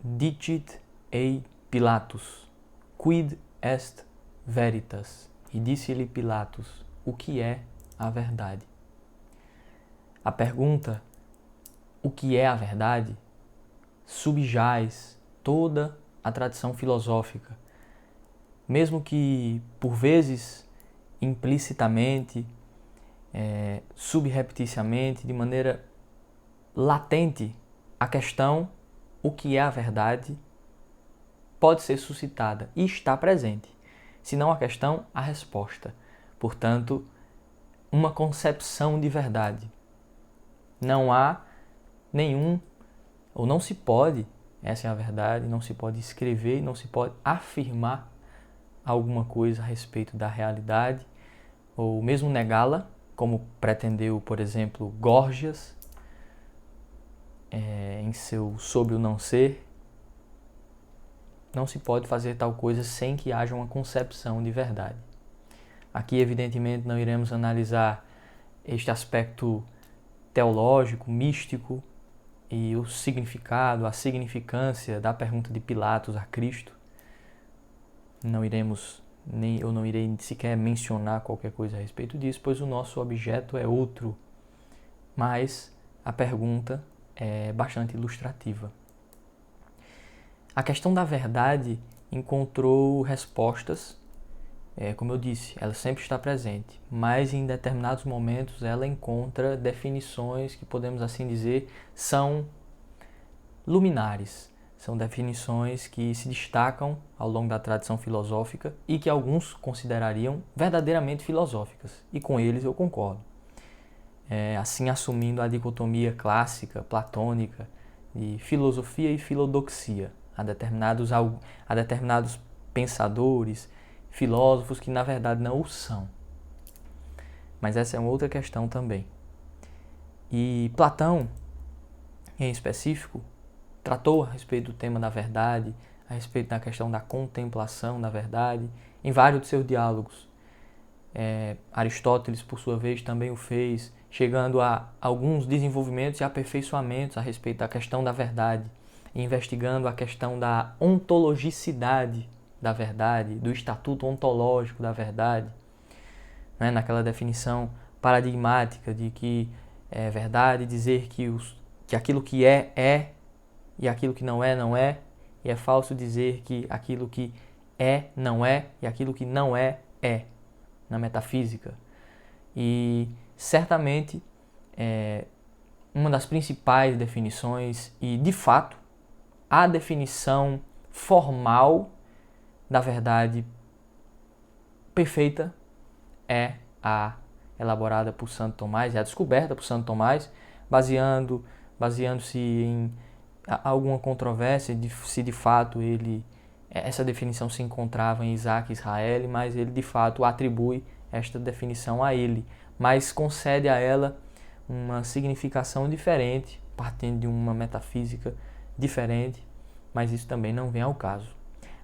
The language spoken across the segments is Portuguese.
dicit ei Pilatus, quid est veritas? E disse-lhe Pilatus, o que é a verdade? A pergunta, o que é a verdade, subjaz toda a tradição filosófica, mesmo que, por vezes, implicitamente, subrepticiamente, de maneira latente, a questão, o que é a verdade, pode ser suscitada e está presente. Se não a questão, a resposta. Portanto, uma concepção de verdade. Não há nenhum, ou não se pode, essa é a verdade, não se pode escrever, não se pode afirmar alguma coisa a respeito da realidade, ou mesmo negá-la, como pretendeu, por exemplo, Gorgias, em seu Sobre o Não Ser. Não se pode fazer tal coisa sem que haja uma concepção de verdade. Aqui, evidentemente, não iremos analisar este aspecto teológico, místico, e o significado, a significância da pergunta de Pilatos a Cristo. Eu não irei sequer mencionar qualquer coisa a respeito disso, pois o nosso objeto é outro. Mas a pergunta é bastante ilustrativa. A questão da verdade encontrou respostas, como eu disse, ela sempre está presente, mas em determinados momentos ela encontra definições que podemos assim dizer são luminares, são definições que se destacam ao longo da tradição filosófica e que alguns considerariam verdadeiramente filosóficas, e com eles eu concordo. Assim assumindo a dicotomia clássica, platônica, de filosofia e filodoxia, a determinados pensadores, filósofos que na verdade não o são. Mas essa é uma outra questão também. E Platão, em específico, tratou a respeito do tema da verdade, a respeito da questão da contemplação da verdade, em vários de seus diálogos. Aristóteles, por sua vez, também o fez, chegando a alguns desenvolvimentos e aperfeiçoamentos a respeito da questão da verdade, investigando a questão da ontologicidade da verdade, do estatuto ontológico da verdade, né? Naquela definição paradigmática de que é verdade dizer que aquilo que é, e aquilo que não é, e é falso dizer que aquilo que não é, e aquilo que não é, na metafísica. E certamente uma das principais definições, e de fato a definição formal da verdade perfeita é a elaborada por Santo Tomás, é a descoberta por Santo Tomás, baseando-se em alguma controvérsia de se de fato essa definição se encontrava em Isaac Israel, mas ele de fato atribui esta definição a ele, mas concede a ela uma significação diferente, partindo de uma metafísica diferente, mas isso também não vem ao caso.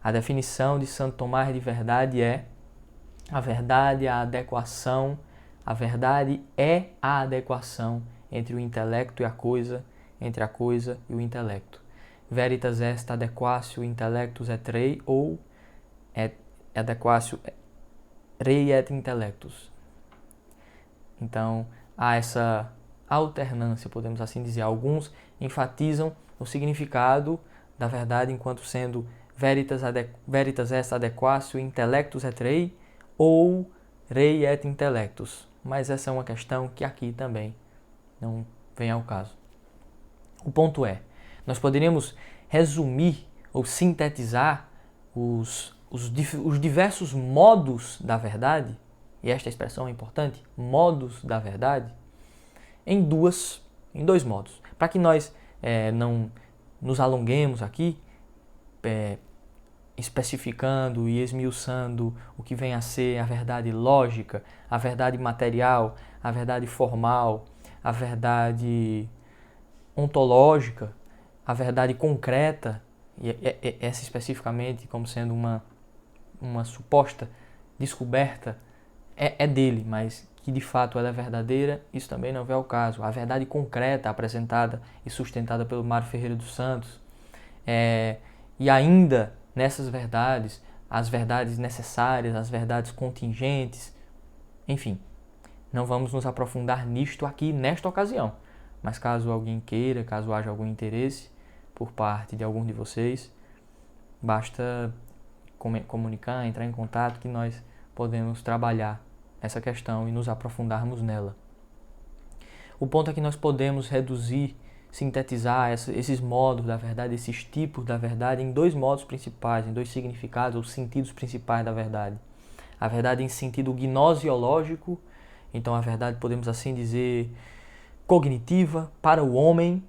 A definição de Santo Tomás de verdade é a verdade, a adequação, a verdade é a adequação entre o intelecto e a coisa, entre a coisa e o intelecto. Veritas est adequatio intellectus et rei, ou adequatio rei et intellectus. Então, há essa alternância, podemos assim dizer. Alguns enfatizam o significado da verdade enquanto sendo veritas est adequatio intellectus et rei, ou rei et intellectus. Mas essa é uma questão que aqui também não vem ao caso. O ponto é, nós poderíamos resumir ou sintetizar os diversos modos da verdade, e esta expressão é importante, modos da verdade, em dois modos. Para que nós não nos alonguemos aqui, especificando e esmiuçando o que vem a ser a verdade lógica, a verdade material, a verdade formal, a verdade ontológica, a verdade concreta, e essa especificamente como sendo uma suposta descoberta, é dele, mas que de fato ela é verdadeira, isso também não vem ao caso. A verdade concreta apresentada e sustentada pelo Mário Ferreira dos Santos, E ainda nessas verdades, as verdades necessárias, as verdades contingentes, enfim, não vamos nos aprofundar nisto aqui nesta ocasião. Mas caso alguém queira, caso haja algum interesse por parte de algum de vocês, basta comunicar, entrar em contato, que nós podemos trabalhar essa questão e nos aprofundarmos nela. O ponto é que nós podemos reduzir, sintetizar esses modos da verdade, esses tipos da verdade, em dois modos principais, em dois significados ou sentidos principais da verdade. A verdade em sentido gnosiológico, então a verdade, podemos assim dizer, cognitiva para o homem,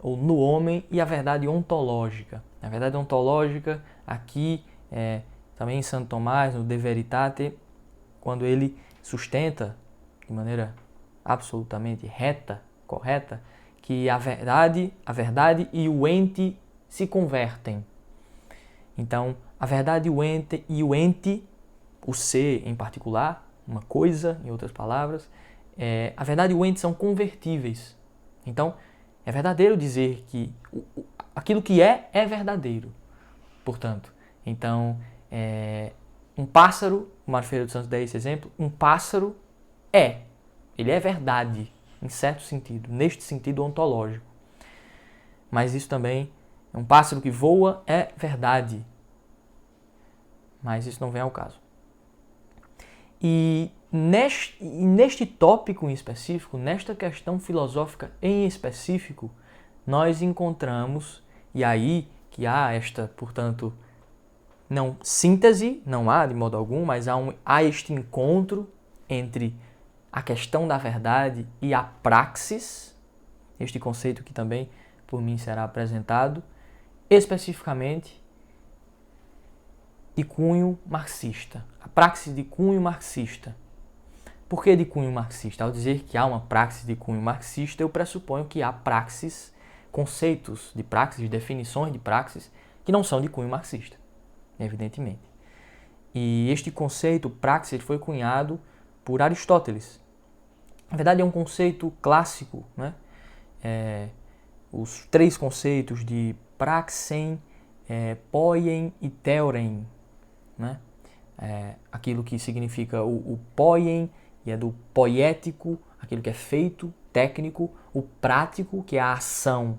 ou no homem, e a verdade ontológica. A verdade ontológica, aqui, também em Santo Tomás, no De Veritate, quando ele sustenta, de maneira absolutamente reta, correta, que a verdade e o ente se convertem. Então, a verdade e o ente, o ser em particular, uma coisa, em outras palavras, a verdade e o ente são convertíveis. Então, é verdadeiro dizer que aquilo que é verdadeiro. Portanto, então, um pássaro, o Mário Ferreira dos Santos dá esse exemplo, um pássaro ele é verdade, em certo sentido, neste sentido ontológico. Mas isso também, um pássaro que voa é verdade. Mas isso não vem ao caso. E neste tópico em específico, nesta questão filosófica em específico, nós encontramos, e aí que há esta, portanto, não síntese, não há de modo algum, mas há este encontro entre a questão da verdade e a praxis, este conceito que também por mim será apresentado, especificamente de cunho marxista. A praxis de cunho marxista. Por que de cunho marxista? Ao dizer que há uma praxis de cunho marxista, eu pressuponho que há praxis, conceitos de praxis, definições de praxis, que não são de cunho marxista, evidentemente. E este conceito, praxis, foi cunhado por Aristóteles. Na verdade, é um conceito clássico, né? Os três conceitos de praxen, poien e theoren, né? Aquilo que significa o poien, e é do poético, aquilo que é feito, técnico, o prático, que é a ação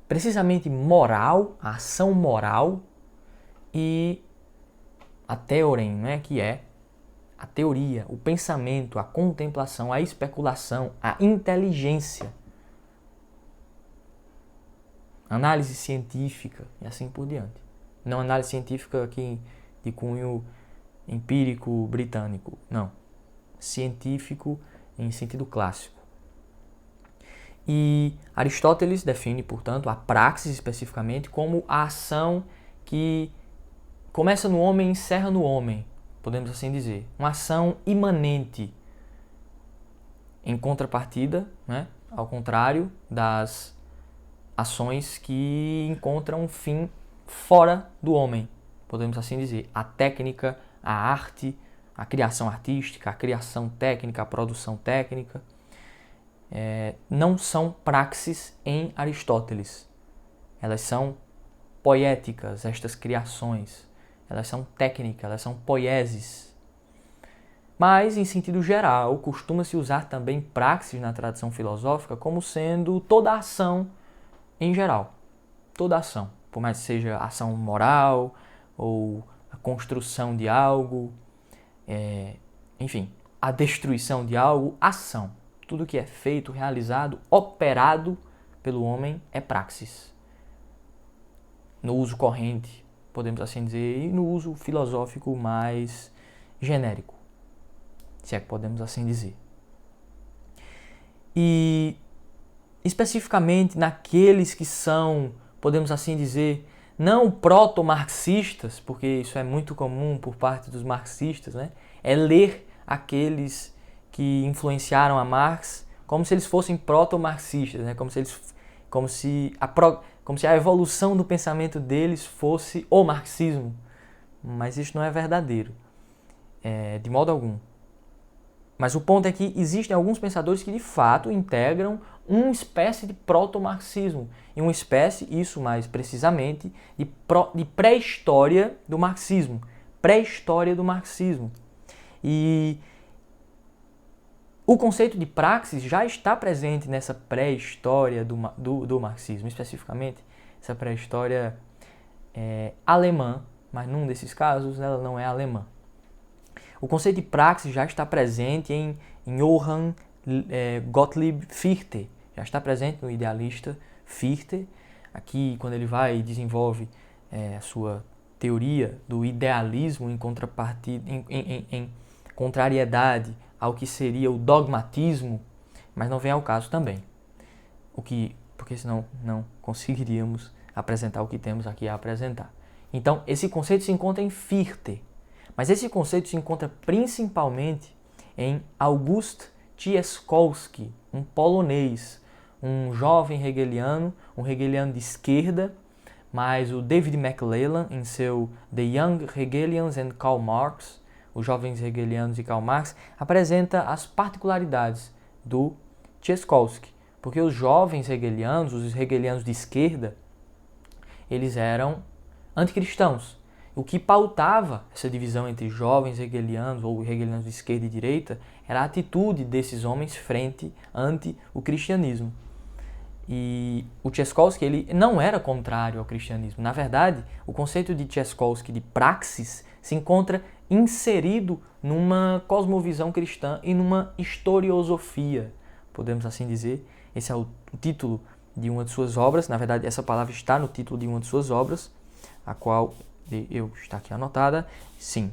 precisamente moral, a ação moral, e a theoren, né? Que é a teoria, o pensamento, a contemplação, a especulação, a inteligência, análise científica e assim por diante. Não análise científica aqui de cunho empírico britânico, não. Científico em sentido clássico. E Aristóteles define, portanto, a praxis especificamente como a ação que começa no homem e encerra no homem, podemos assim dizer. Uma ação imanente, em contrapartida, né, ao contrário das ações que encontram um fim fora do homem, podemos assim dizer. A técnica, a arte, a criação artística, a criação técnica, a produção técnica, não são praxis em Aristóteles. Elas são poéticas, estas criações. Elas são técnicas, elas são poieses. Mas, em sentido geral, costuma-se usar também praxis na tradição filosófica como sendo toda ação em geral. Toda ação, por mais que seja ação moral ou a construção de algo, enfim, a destruição de algo, ação. Tudo que é feito, realizado, operado pelo homem é praxis. No uso corrente, podemos assim dizer, e no uso filosófico mais genérico, se é que podemos assim dizer. E especificamente naqueles que são, podemos assim dizer, não proto-marxistas, porque isso é muito comum por parte dos marxistas, né? É ler aqueles que influenciaram a Marx como se eles fossem proto-marxistas, né? Como se a evolução do pensamento deles fosse o marxismo. Mas isso não é verdadeiro, de modo algum. Mas o ponto é que existem alguns pensadores que de fato integram uma espécie de proto-marxismo, e uma espécie, isso mais precisamente, de pré-história do marxismo. Pré-história do marxismo. E o conceito de praxis já está presente nessa pré-história do marxismo, especificamente essa pré-história alemã, mas num desses casos ela não é alemã. O conceito de praxis já está presente em Johann Gottlieb Fichte, já está presente no idealista Fichte. Aqui, quando ele vai e desenvolve a sua teoria do idealismo em contrapartida, em contrariedade ao que seria o dogmatismo, mas não vem ao caso também. Porque senão não conseguiríamos apresentar o que temos aqui a apresentar. Então, esse conceito se encontra em Fichte, mas esse conceito se encontra principalmente em August Cieszkowski, um polonês, um jovem hegeliano, um hegeliano de esquerda, mas o David McClellan, em seu The Young Hegelians and Karl Marx, os jovens hegelianos e Karl Marx, apresenta as particularidades do Cieszkowski, porque os jovens hegelianos, os hegelianos de esquerda, eles eram anticristãos. O que pautava essa divisão entre jovens hegelianos ou hegelianos de esquerda e direita era a atitude desses homens ante o cristianismo. E o Cieszkowski, ele não era contrário ao cristianismo. Na verdade, o conceito de Cieszkowski de praxis se encontra inserido numa cosmovisão cristã e numa historiosofia, podemos assim dizer. Esse é o título de uma de suas obras. Na verdade, essa palavra está no título de uma de suas obras, a qual está aqui anotada, sim.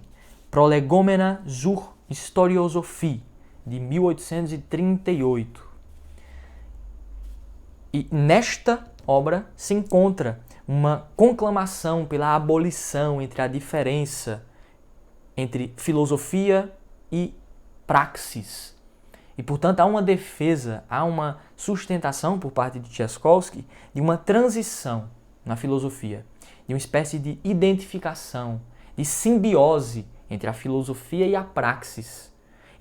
Prolegomena zur Historiosophie, de 1838. E nesta obra se encontra uma conclamação pela abolição entre a diferença entre filosofia e praxis. E, portanto, há uma defesa, há uma sustentação por parte de Cieszkowski de uma transição na filosofia, de uma espécie de identificação, de simbiose entre a filosofia e a praxis,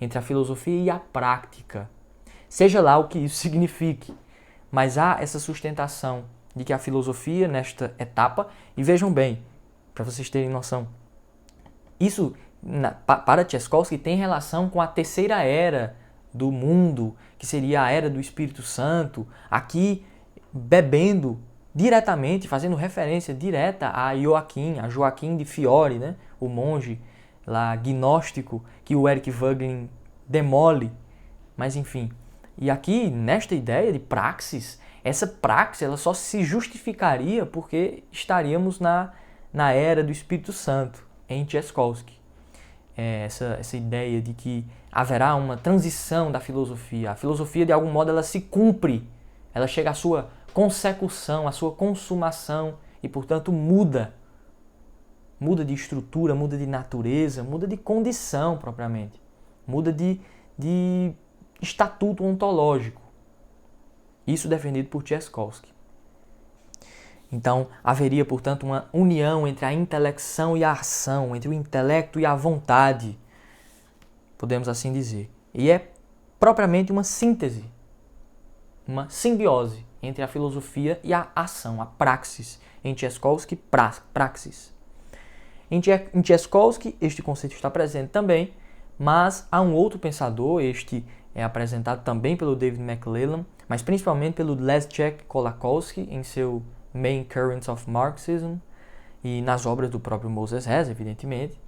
entre a filosofia e a prática, seja lá o que isso signifique. Mas há essa sustentação de que a filosofia, nesta etapa, e vejam bem, para vocês terem noção, isso, para Cieszkowski, tem relação com a terceira era do mundo, que seria a era do Espírito Santo, aqui bebendo diretamente, fazendo referência direta a Joaquim de Fiore, né? O monge lá gnóstico que o Eric Voegelin demole. Mas enfim, e aqui nesta ideia de praxis, essa praxis ela só se justificaria porque estaríamos na era do Espírito Santo, em Cieszkowski. Essa ideia de que haverá uma transição da filosofia. A filosofia, de algum modo, ela se cumpre, ela chega à sua consecução, à sua consumação e, portanto, muda. Muda de estrutura, muda de natureza, muda de condição propriamente. Muda de estatuto ontológico. Isso defendido por Cieszkowski. Então, haveria, portanto, uma união entre a intelecção e a ação, entre o intelecto e a vontade, podemos assim dizer. E é propriamente uma síntese, uma simbiose entre a filosofia e a ação, a praxis. Em Cieszkowski, praxis. Em Cieszkowski, este conceito está presente também, mas há um outro pensador, este é apresentado também pelo David McClellan, mas principalmente pelo Leszek Kolakowski em seu Main Currents of Marxism e nas obras do próprio Moses Hess, evidentemente.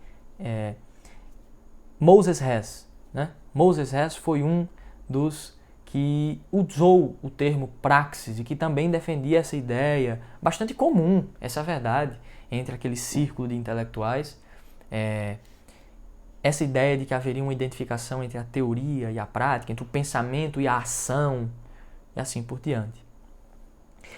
Moses Hess, né? Moses Hess foi um dos que usou o termo praxis e que também defendia essa ideia bastante comum, essa é a verdade, entre aquele círculo de intelectuais, essa ideia de que haveria uma identificação entre a teoria e a prática, entre o pensamento e a ação, e assim por diante.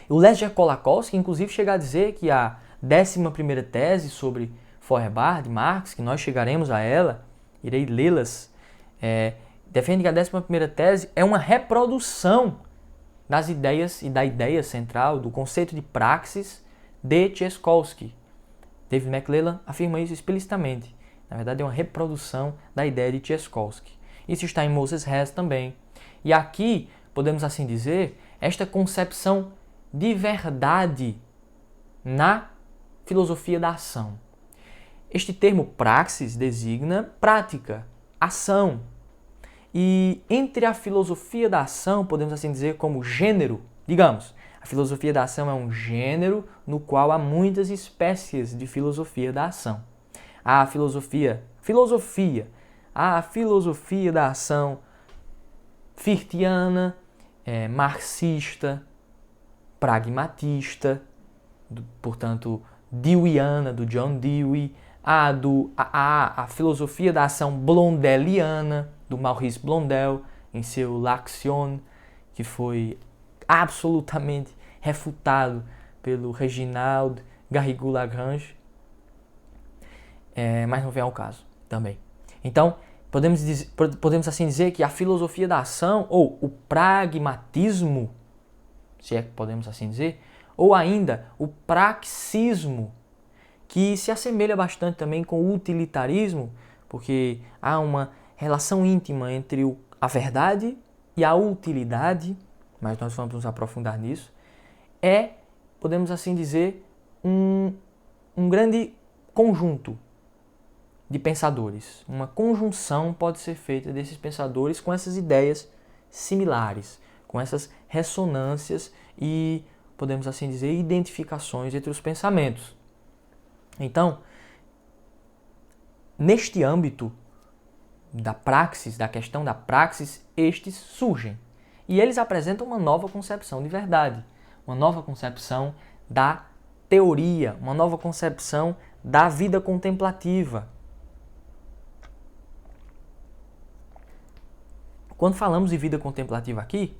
O Leszek Kolakowski, inclusive, chega a dizer que a 11ª tese sobre Feuerbach, de Marx, que nós chegaremos a ela, irei lê-las, defende que a 11ª tese é uma reprodução das ideias e da ideia central, do conceito de praxis de Cieszkowski. David McClellan afirma isso explicitamente. Na verdade, é uma reprodução da ideia de Cieszkowski. Isso está em Moses Hess também. E aqui, podemos assim dizer, esta concepção de verdade na filosofia da ação. Este termo praxis designa prática, ação. E entre a filosofia da ação, podemos assim dizer como gênero, digamos, a filosofia da ação é um gênero no qual há muitas espécies de filosofia da ação. Há a filosofia da ação firtiana, marxista, pragmatista, portanto, deweyiana, do John Dewey, a filosofia da ação blondeliana, do Maurice Blondel, em seu L'Action, que foi absolutamente refutado pelo Reginald Garrigou-Lagrange, mas não vem ao caso também. Então, podemos assim dizer que a filosofia da ação, ou o pragmatismo, se é que podemos assim dizer, ou ainda o praxismo, que se assemelha bastante também com o utilitarismo, porque há uma relação íntima entre a verdade e a utilidade, mas nós vamos nos aprofundar nisso, podemos assim dizer, um grande conjunto de pensadores. Uma conjunção pode ser feita desses pensadores com essas ideias similares, com essas ressonâncias e, podemos assim dizer, identificações entre os pensamentos. Então, neste âmbito da praxis, da questão da praxis, estes surgem. E eles apresentam uma nova concepção de verdade, uma nova concepção da teoria, uma nova concepção da vida contemplativa. Quando falamos de vida contemplativa aqui,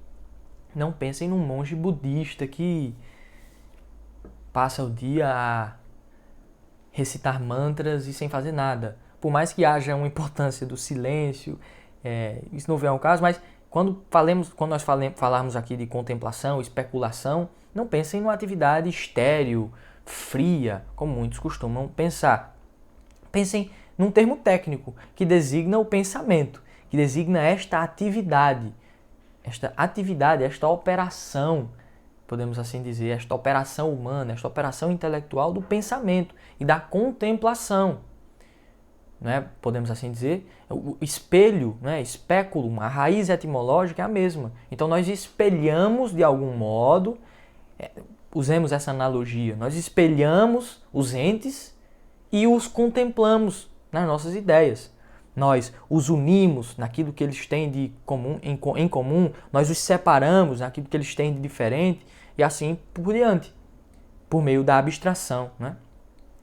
não pensem num monge budista que passa o dia a recitar mantras e sem fazer nada. Por mais que haja uma importância do silêncio, isso não vem ao caso, mas quando nós falarmos aqui de contemplação, especulação, não pensem numa atividade estéril, fria, como muitos costumam pensar. Pensem num termo técnico que designa o pensamento, que designa esta atividade, esta operação, podemos assim dizer, esta operação humana, esta operação intelectual do pensamento e da contemplação. Podemos assim dizer, o espelho, speculum, a raiz etimológica é a mesma. Então nós espelhamos de algum modo, usemos essa analogia, nós espelhamos os entes e os contemplamos nas nossas ideias. Nós os unimos naquilo que eles têm de comum, em comum, nós os separamos naquilo que eles têm de diferente e assim por diante, por meio da abstração.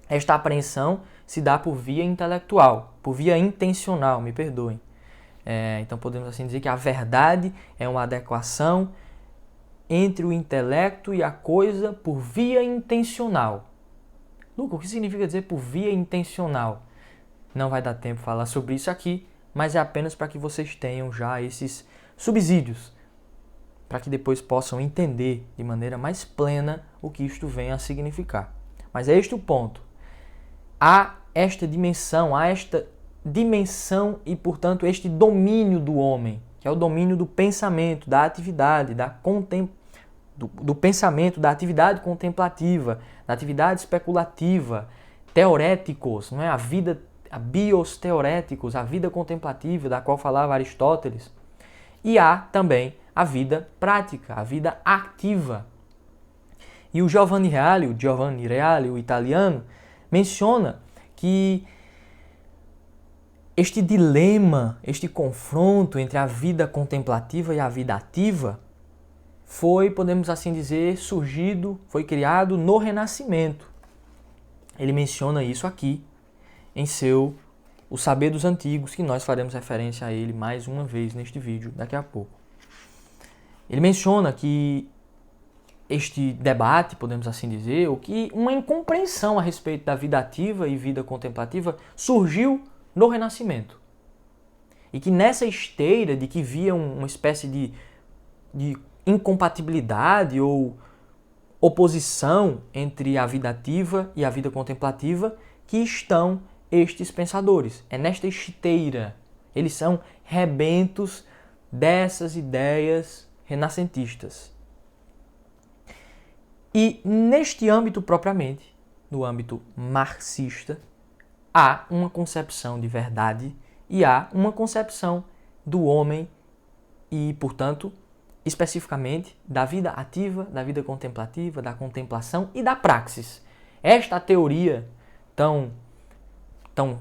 Esta apreensão se dá por via intelectual, por via intencional, me perdoem. Então podemos assim dizer que a verdade é uma adequação entre o intelecto e a coisa por via intencional. Lucas, o que significa dizer por via intencional? Não vai dar tempo de falar sobre isso aqui, mas é apenas para que vocês tenham já esses subsídios, para que depois possam entender de maneira mais plena o que isto vem a significar. Mas é este o ponto. Há esta dimensão e, portanto, este domínio do homem, que é o domínio do pensamento, da atividade, do pensamento, da atividade contemplativa, da atividade especulativa, teoréticos, a bios teoréticos, a vida contemplativa da qual falava Aristóteles. E há também a vida prática, a vida ativa. E o Giovanni Reale, o italiano, menciona que este dilema, este confronto entre a vida contemplativa e a vida ativa foi, podemos assim dizer, foi criado no Renascimento. Ele menciona isso aqui em O Saber dos Antigos, que nós faremos referência a ele mais uma vez neste vídeo daqui a pouco. Ele menciona que este debate, podemos assim dizer, ou que uma incompreensão a respeito da vida ativa e vida contemplativa surgiu no Renascimento. E que nessa esteira de que via uma espécie de incompatibilidade ou oposição entre a vida ativa e a vida contemplativa que estão estes pensadores. É nesta esteira. Eles são rebentos dessas ideias renascentistas. E neste âmbito propriamente, no âmbito marxista, há uma concepção de verdade e há uma concepção do homem e, portanto, especificamente da vida ativa, da vida contemplativa, da contemplação e da praxis. Esta teoria tão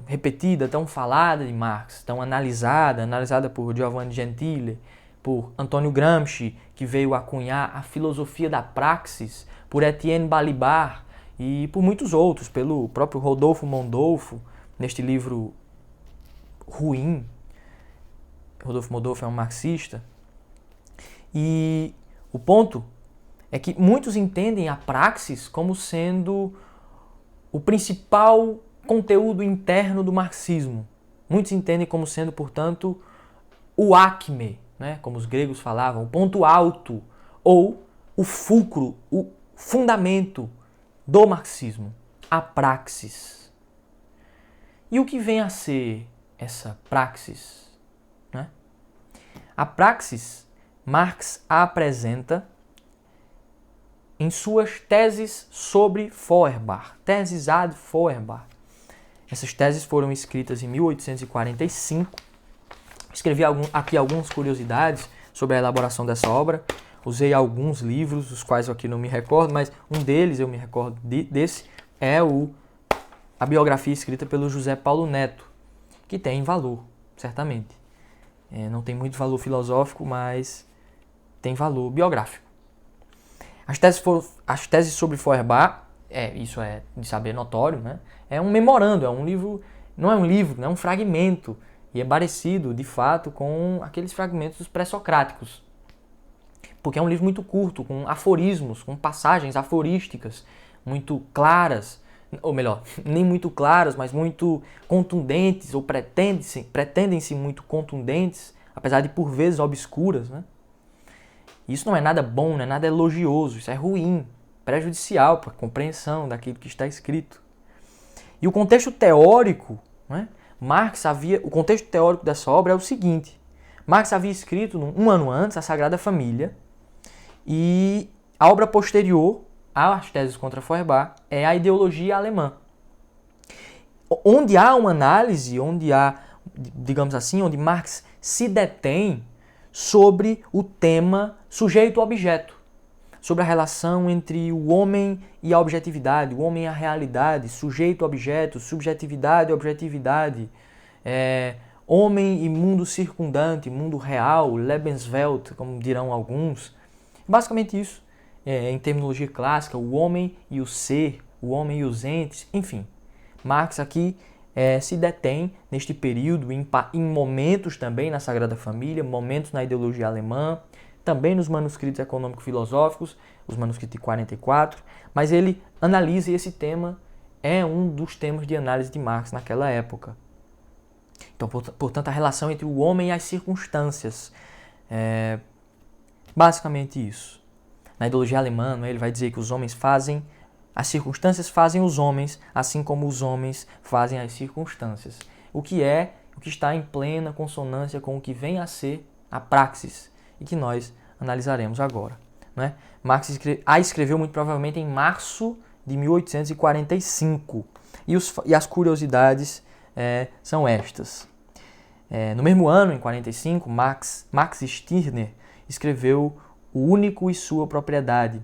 repetida, tão falada de Marx, tão analisada por Giovanni Gentile, por Antônio Gramsci, que veio acunhar a filosofia da praxis, por Etienne Balibar e por muitos outros, pelo próprio Rodolfo Mondolfo, neste livro Ruim. Rodolfo Mondolfo é um marxista. E o ponto é que muitos entendem a praxis como sendo o principal conteúdo interno do marxismo. Muitos entendem como sendo, portanto, o acme, né? Como os gregos falavam, o ponto alto, ou o fulcro, o fundamento do marxismo, a praxis. E o que vem a ser essa praxis? Né? A praxis, Marx a apresenta em suas teses sobre Feuerbach, teses ad Feuerbach. Essas teses foram escritas em 1845. Escrevi aqui algumas curiosidades sobre a elaboração dessa obra. Usei alguns livros, os quais eu aqui não me recordo, mas um deles eu me recordo desse, é a biografia escrita pelo José Paulo Neto, que tem valor, certamente. Não tem muito valor filosófico, mas tem valor biográfico. As teses sobre Feuerbach, isso é de saber notório, né? É um memorando, é um livro, não é um livro, é um fragmento, e é parecido, de fato, com aqueles fragmentos pré-socráticos. Porque é um livro muito curto, com aforismos, com passagens aforísticas muito claras, ou melhor, nem muito claras, mas muito contundentes, ou pretendem-se muito contundentes, apesar de por vezes obscuras, né? Isso não é nada bom, não é nada elogioso, isso é ruim, prejudicial para a compreensão daquilo que está escrito. E o contexto teórico, né? O contexto teórico dessa obra é o seguinte: Marx havia escrito um ano antes a Sagrada Família, e a obra posterior às teses contra Feuerbach é a ideologia alemã. Onde há uma análise, onde há, digamos assim, onde Marx se detém sobre o tema sujeito-objeto, sobre a relação entre o homem e a objetividade, o homem e a realidade, sujeito-objeto, subjetividade e objetividade, homem e mundo circundante, mundo real, Lebenswelt, como dirão alguns. Basicamente isso, em terminologia clássica, o homem e o ser, o homem e os entes, enfim. Marx aqui se detém neste período, em momentos também na Sagrada Família, momentos na ideologia alemã, também nos manuscritos econômico-filosóficos, os manuscritos de 44, mas ele analisa, e esse tema é um dos temas de análise de Marx naquela época. Então, portanto, a relação entre o homem e as circunstâncias. Basicamente isso. Na ideologia alemã, ele vai dizer que as circunstâncias fazem os homens, assim como os homens fazem as circunstâncias. O que está em plena consonância com o que vem a ser a praxis, e que nós analisaremos agora. Né? Marx a escreveu muito provavelmente em março de 1845. E as curiosidades são estas. No mesmo ano, em 45, Max Stirner escreveu O Único e Sua Propriedade.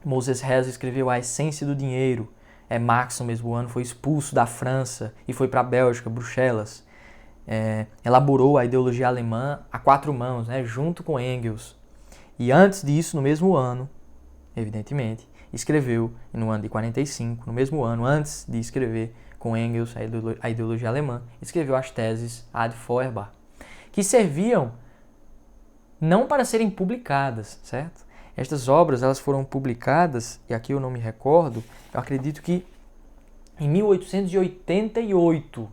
Moses Hess escreveu A Essência do Dinheiro. Marx, no mesmo ano, foi expulso da França e foi para a Bélgica, Bruxelas. Elaborou a ideologia alemã a quatro mãos, junto com Engels. E antes disso, no mesmo ano, evidentemente, escreveu, no ano de 45, no mesmo ano, antes de escrever com Engels a ideologia alemã, escreveu as teses ad Feuerbach, que serviam não para serem publicadas, certo? Estas obras elas foram publicadas, e aqui eu não me recordo, eu acredito que em 1888,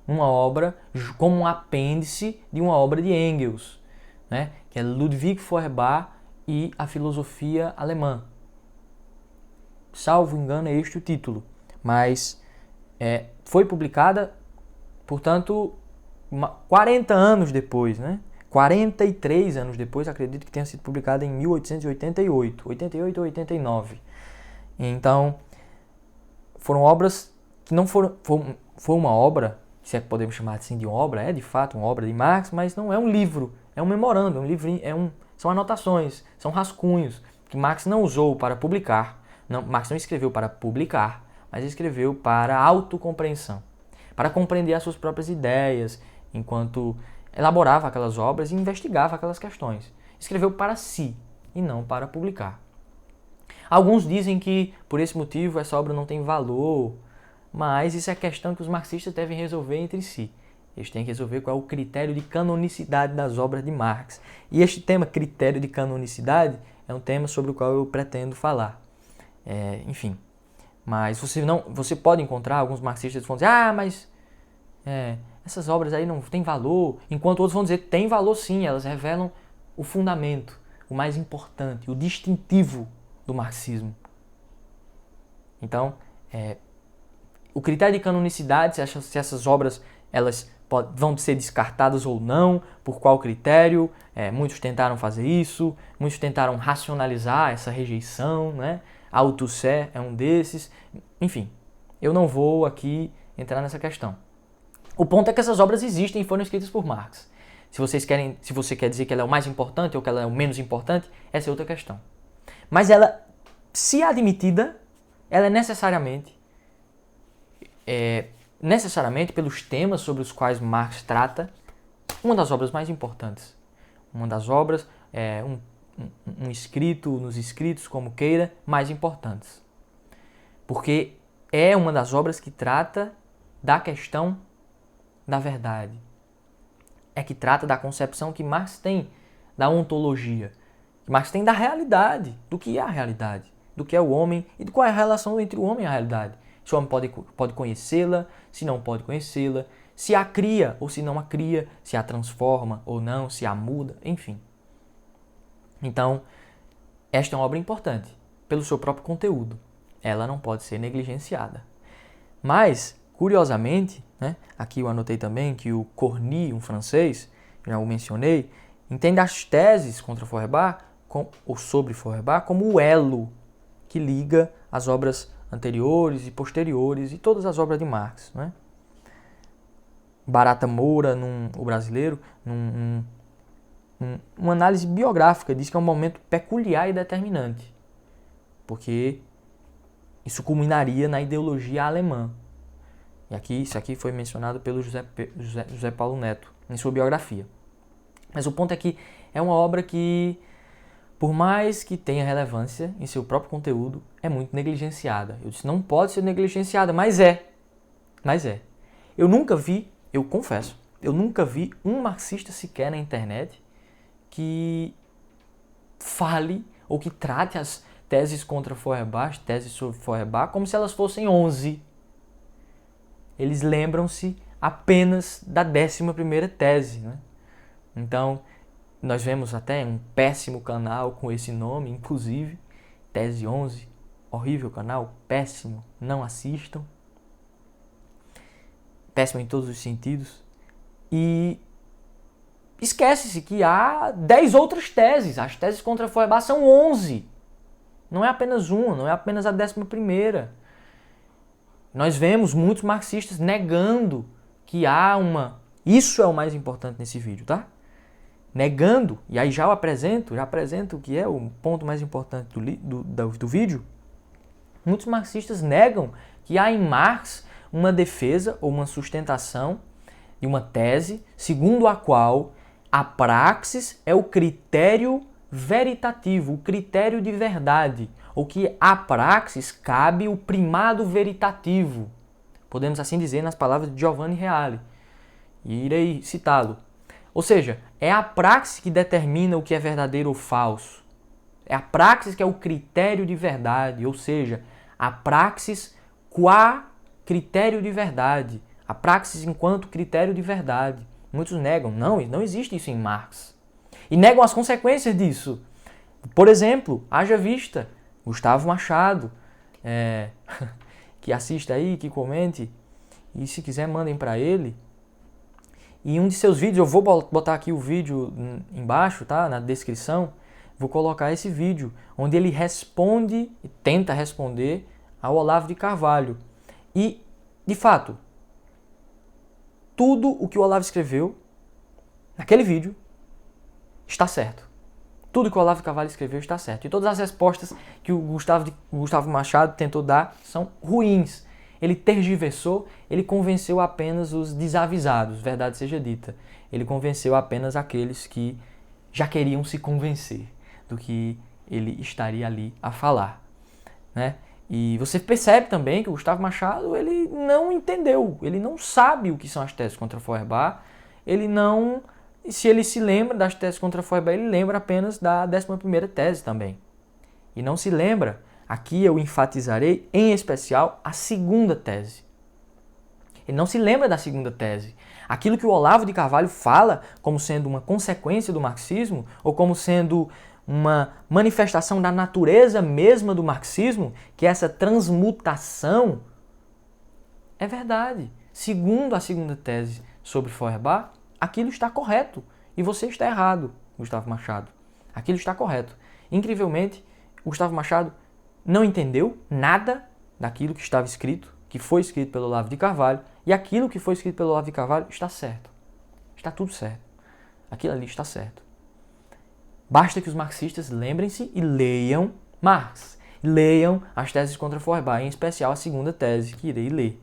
uma obra como um apêndice de uma obra de Engels, que é Ludwig Feuerbach e a Filosofia Alemã. Salvo engano, é este o título, mas foi publicada, portanto, 40 anos depois, né? 43 anos depois, acredito que tenha sido publicada em 1888, 88 ou 89. Então, foram obras que não foram... Foi uma obra, se é que podemos chamar assim de obra, é de fato uma obra de Marx, mas não é um livro, é um memorando, é um livrinho, são anotações, são rascunhos que Marx não usou para publicar. Marx não escreveu para publicar, mas escreveu para autocompreensão, para compreender as suas próprias ideias, enquanto elaborava aquelas obras e investigava aquelas questões. Escreveu para si e não para publicar. Alguns dizem que, por esse motivo, essa obra não tem valor, mas isso é questão que os marxistas devem resolver entre si. Eles têm que resolver qual é o critério de canonicidade das obras de Marx. E este tema, critério de canonicidade, é um tema sobre o qual eu pretendo falar. Enfim, mas você pode encontrar alguns marxistas que vão dizer, mas essas obras aí não têm valor, enquanto outros vão dizer que tem valor sim, elas revelam o fundamento, o mais importante, o distintivo do marxismo. Então, o critério de canonicidade, se essas obras elas vão ser descartadas ou não, por qual critério, muitos tentaram fazer isso, muitos tentaram racionalizar essa rejeição, né? Althusser é um desses, enfim, eu não vou aqui entrar nessa questão. O ponto é que essas obras existem e foram escritas por Marx. Se você quer dizer que ela é o mais importante ou que ela é o menos importante, essa é outra questão. Mas ela, se admitida, ela é necessariamente pelos temas sobre os quais Marx trata, uma das obras mais importantes. Uma das obras, nos escritos, como queira, mais importantes. Porque é uma das obras que trata da questão da verdade. É que trata da concepção que Marx tem da ontologia, que Marx tem da realidade, do que é a realidade, do que é o homem e de qual é a relação entre o homem e a realidade. Se o homem pode conhecê-la, se não pode conhecê-la, se a cria ou se não a cria, se a transforma ou não, se a muda, enfim. Então, esta é uma obra importante, pelo seu próprio conteúdo. Ela não pode ser negligenciada. Mas, curiosamente, né, aqui eu anotei também que o Corny, um francês, já o mencionei, entende as teses contra Feuerbach, ou sobre Feuerbach, como o elo que liga as obras anteriores e posteriores e todas as obras de Marx. Né? Barata Moura, o brasileiro, uma análise biográfica, diz que é um momento peculiar e determinante, porque isso culminaria na ideologia alemã. E isso aqui foi mencionado pelo José Paulo Neto em sua biografia. Mas o ponto é que é uma obra que, por mais que tenha relevância em seu próprio conteúdo, é muito negligenciada. Eu disse, não pode ser negligenciada, mas é. Eu confesso, eu nunca vi um marxista sequer na internet que fale ou que trate as teses contra Feuerbach, teses sobre Feuerbach, como se elas fossem 11. Eles lembram-se apenas da 11ª tese. Né? Então, nós vemos até um péssimo canal com esse nome, inclusive, Tese 11, horrível canal, péssimo, não assistam. Péssimo em todos os sentidos. E esquece-se que há 10 outras teses. As teses contra Feuerbach são 11. Não é apenas uma, não é apenas a 11ª. Nós vemos muitos marxistas negando que há uma... Isso é o mais importante nesse vídeo, tá? Negando, e aí já apresento o que é o ponto mais importante do vídeo. Muitos marxistas negam que há em Marx uma defesa ou uma sustentação de uma tese segundo a qual a praxis é o critério veritativo, o critério de verdade, ou que à praxis cabe o primado veritativo. Podemos assim dizer nas palavras de Giovanni Reale, e irei citá-lo. Ou seja, é a praxis que determina o que é verdadeiro ou falso. É a praxis que é o critério de verdade, ou seja, a praxis qua critério de verdade. A praxis enquanto critério de verdade. Muitos negam. Não existe isso em Marx. E negam as consequências disso. Por exemplo, haja vista Gustavo Machado, que assista aí, que comente, e se quiser mandem para ele. E em um de seus vídeos, eu vou botar aqui o vídeo embaixo, tá? Na descrição, vou colocar esse vídeo, onde ele responde, tenta responder ao Olavo de Carvalho. E, de fato, tudo o que o Olavo escreveu naquele vídeo está certo. Tudo que o Olavo de Carvalho escreveu está certo. E todas as respostas que o Gustavo Machado tentou dar são ruins. Ele tergiversou, ele convenceu apenas os desavisados, verdade seja dita. Ele convenceu apenas aqueles que já queriam se convencer do que ele estaria ali a falar, né? E você percebe também que o Gustavo Machado, ele não entendeu, ele não sabe o que são as teses contra Feuerbach, ele não... Se ele se lembra das teses contra Feuerbach, ele lembra apenas da 11ª tese também. E não se lembra, aqui eu enfatizarei, em especial, a segunda tese. Ele não se lembra da segunda tese. Aquilo que o Olavo de Carvalho fala como sendo uma consequência do marxismo, ou como sendo uma manifestação da natureza mesma do marxismo, que é essa transmutação, é verdade. Segundo a segunda tese sobre Feuerbach, aquilo está correto. E você está errado, Gustavo Machado. Aquilo está correto. Incrivelmente, Gustavo Machado não entendeu nada daquilo que estava escrito, que foi escrito pelo Olavo de Carvalho, e aquilo que foi escrito pelo Olavo de Carvalho está certo. Está tudo certo. Aquilo ali está certo. Basta que os marxistas lembrem-se e leiam Marx. Leiam as teses contra Feuerbach, em especial a segunda tese, que irei ler.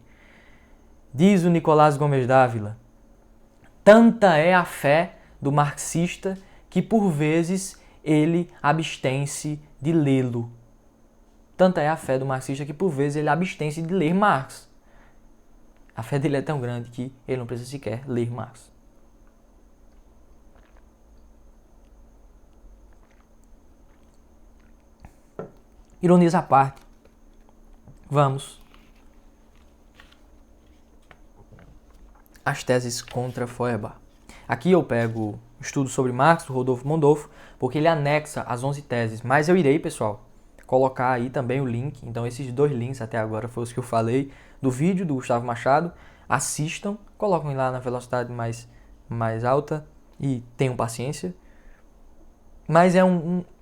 Diz o Nicolás Gomes Dávila: tanta é a fé do marxista que por vezes ele abstém-se de lê-lo. Tanta é a fé do marxista que por vezes ele abstém-se de ler Marx. A fé dele é tão grande que ele não precisa sequer ler Marx. Ironias à parte, vamos às teses contra Feuerbach. Aqui eu pego o estudo sobre Marx, do Rodolfo Mondolfo, porque ele anexa as 11 teses. Mas eu irei, pessoal, colocar aí também o link. Então esses dois links até agora foram os que eu falei do vídeo do Gustavo Machado. Assistam, coloquem lá na velocidade mais alta e tenham paciência. Mas é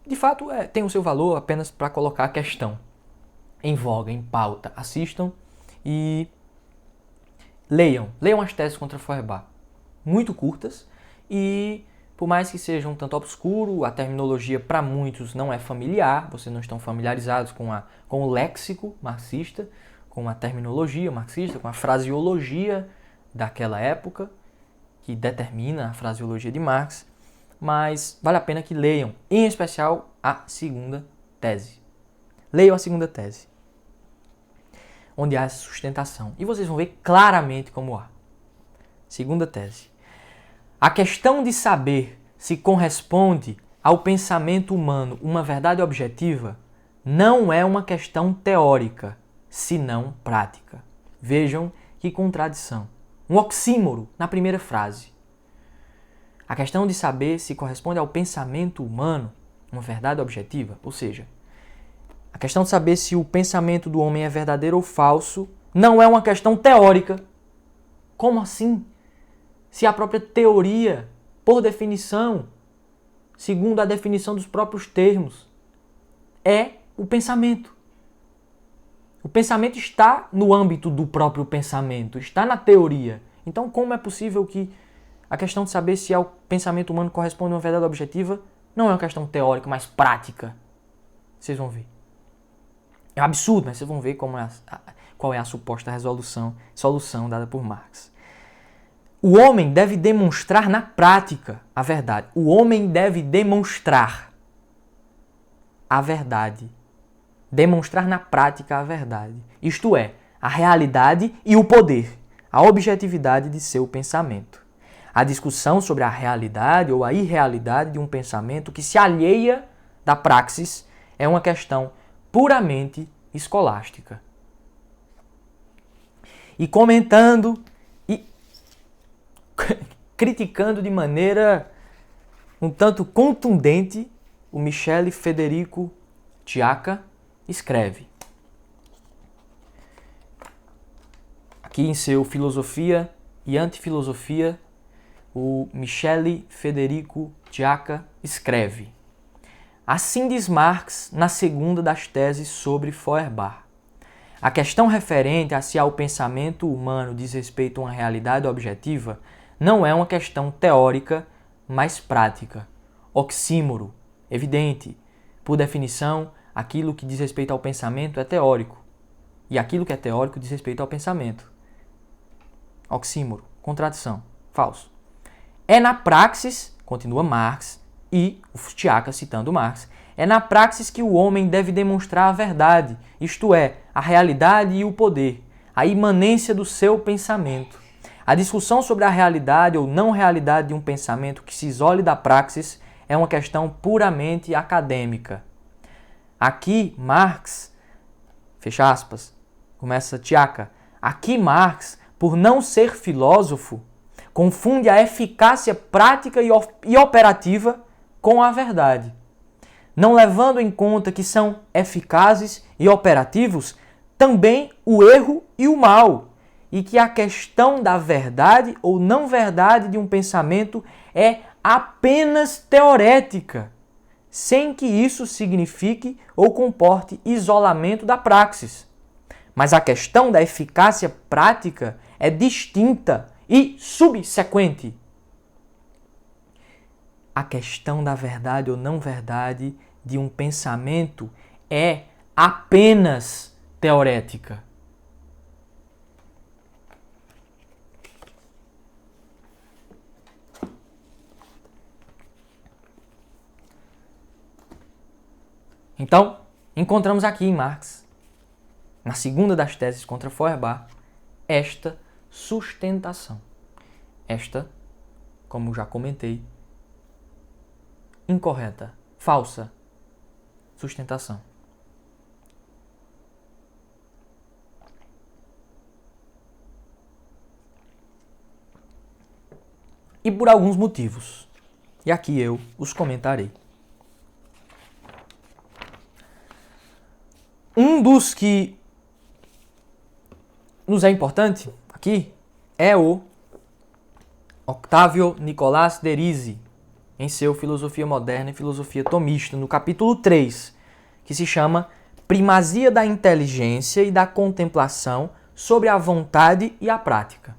de fato, tem o seu valor apenas para colocar a questão em voga, em pauta. Assistam e leiam as teses contra Feuerbach. Muito curtas e, por mais que sejam um tanto obscuro, a terminologia para muitos não é familiar, vocês não estão familiarizados com o léxico marxista, com a terminologia marxista, com a fraseologia daquela época, que determina a fraseologia de Marx, mas vale a pena que leiam, em especial a segunda tese. Leiam a segunda tese, onde há essa sustentação, e vocês vão ver claramente como há. Segunda tese. A questão de saber se corresponde ao pensamento humano uma verdade objetiva não é uma questão teórica, senão prática. Vejam que contradição. Um oxímoro na primeira frase. A questão de saber se corresponde ao pensamento humano uma verdade objetiva, ou seja, a questão de saber se o pensamento do homem é verdadeiro ou falso não é uma questão teórica. Como assim? Se a própria teoria, por definição, segundo a definição dos próprios termos, é o pensamento. O pensamento está no âmbito do próprio pensamento, está na teoria. Então, como é possível que a questão de saber se ao pensamento humano corresponde a uma verdade objetiva não é uma questão teórica, mas prática? Vocês vão ver. É um absurdo, mas vocês vão ver qual é a suposta solução dada por Marx. O homem deve demonstrar na prática a verdade. O homem deve demonstrar a verdade. Demonstrar na prática a verdade. Isto é, a realidade e o poder, a objetividade de seu pensamento. A discussão sobre a realidade ou a irrealidade de um pensamento que se alheia da praxis é uma questão puramente escolástica. E comentando e criticando de maneira um tanto contundente, o Michele Federico Tiaca escreve aqui em seu Filosofia e Antifilosofia o Michele Federico Giacca escreve: assim diz Marx na segunda das teses sobre Feuerbach. A questão referente a se ao pensamento humano diz respeito a uma realidade objetiva não é uma questão teórica, mas prática. Oxímoro, evidente. Por definição, aquilo que diz respeito ao pensamento é teórico, e aquilo que é teórico diz respeito ao pensamento. Oxímoro, contradição, falso. É na praxis, continua Marx, e o Giacca citando Marx, é na praxis que o homem deve demonstrar a verdade, isto é, a realidade e o poder, a imanência do seu pensamento. A discussão sobre a realidade ou não realidade de um pensamento que se isole da praxis é uma questão puramente acadêmica. Aqui Marx, fecha aspas, começa Giacca, aqui Marx, por não ser filósofo, confunde a eficácia prática e operativa com a verdade. Não levando em conta que são eficazes e operativos também o erro e o mal, e que a questão da verdade ou não verdade de um pensamento é apenas teorética, sem que isso signifique ou comporte isolamento da praxis. Mas a questão da eficácia prática é distinta e subsequente. A questão da verdade ou não verdade de um pensamento é apenas teorética. Então, encontramos aqui em Marx, na segunda das teses contra Feuerbach, esta sustentação. Esta, como já comentei, incorreta, falsa sustentação. E por alguns motivos. E aqui eu os comentarei. Um dos que nos é importante aqui é o Octavio Nicolás de Rizzi, em seu Filosofia Moderna e Filosofia Tomista, no capítulo 3, que se chama Primazia da Inteligência e da Contemplação sobre a Vontade e a Prática.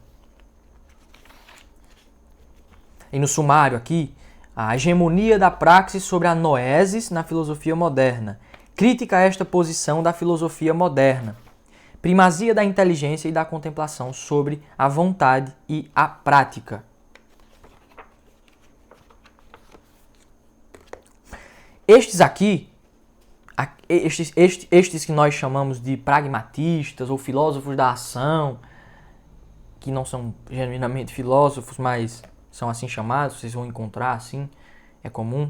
E no sumário aqui, a hegemonia da praxis sobre a noesis na filosofia moderna. Crítica a esta posição da filosofia moderna. Primazia da inteligência e da contemplação sobre a vontade e a prática. Estes aqui, estes que nós chamamos de pragmatistas ou filósofos da ação, que não são genuinamente filósofos, mas são assim chamados, vocês vão encontrar assim, é comum.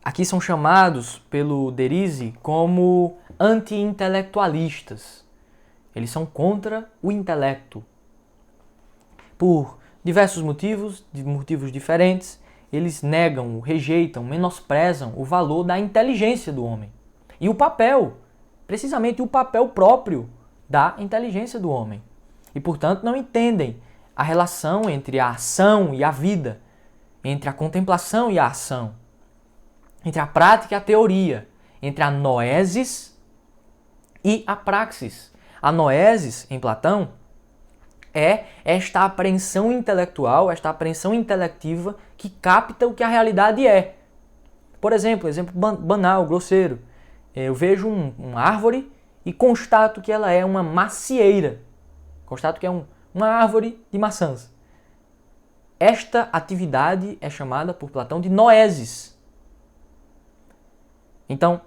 Aqui são chamados pelo de Rizzi como anti-intelectualistas. Eles são contra o intelecto. Por diversos motivos, de motivos diferentes, eles negam, rejeitam, menosprezam o valor da inteligência do homem. E o papel, precisamente o papel próprio da inteligência do homem. E, portanto, não entendem a relação entre a ação e a vida, entre a contemplação e a ação, entre a prática e a teoria, entre a noesis e a praxis. A noesis, em Platão, é esta apreensão intelectual, esta apreensão intelectiva que capta o que a realidade é. Por exemplo banal, grosseiro. Eu vejo uma árvore e constato que ela é uma macieira. Constato que é uma árvore de maçãs. Esta atividade é chamada por Platão de noesis. Então,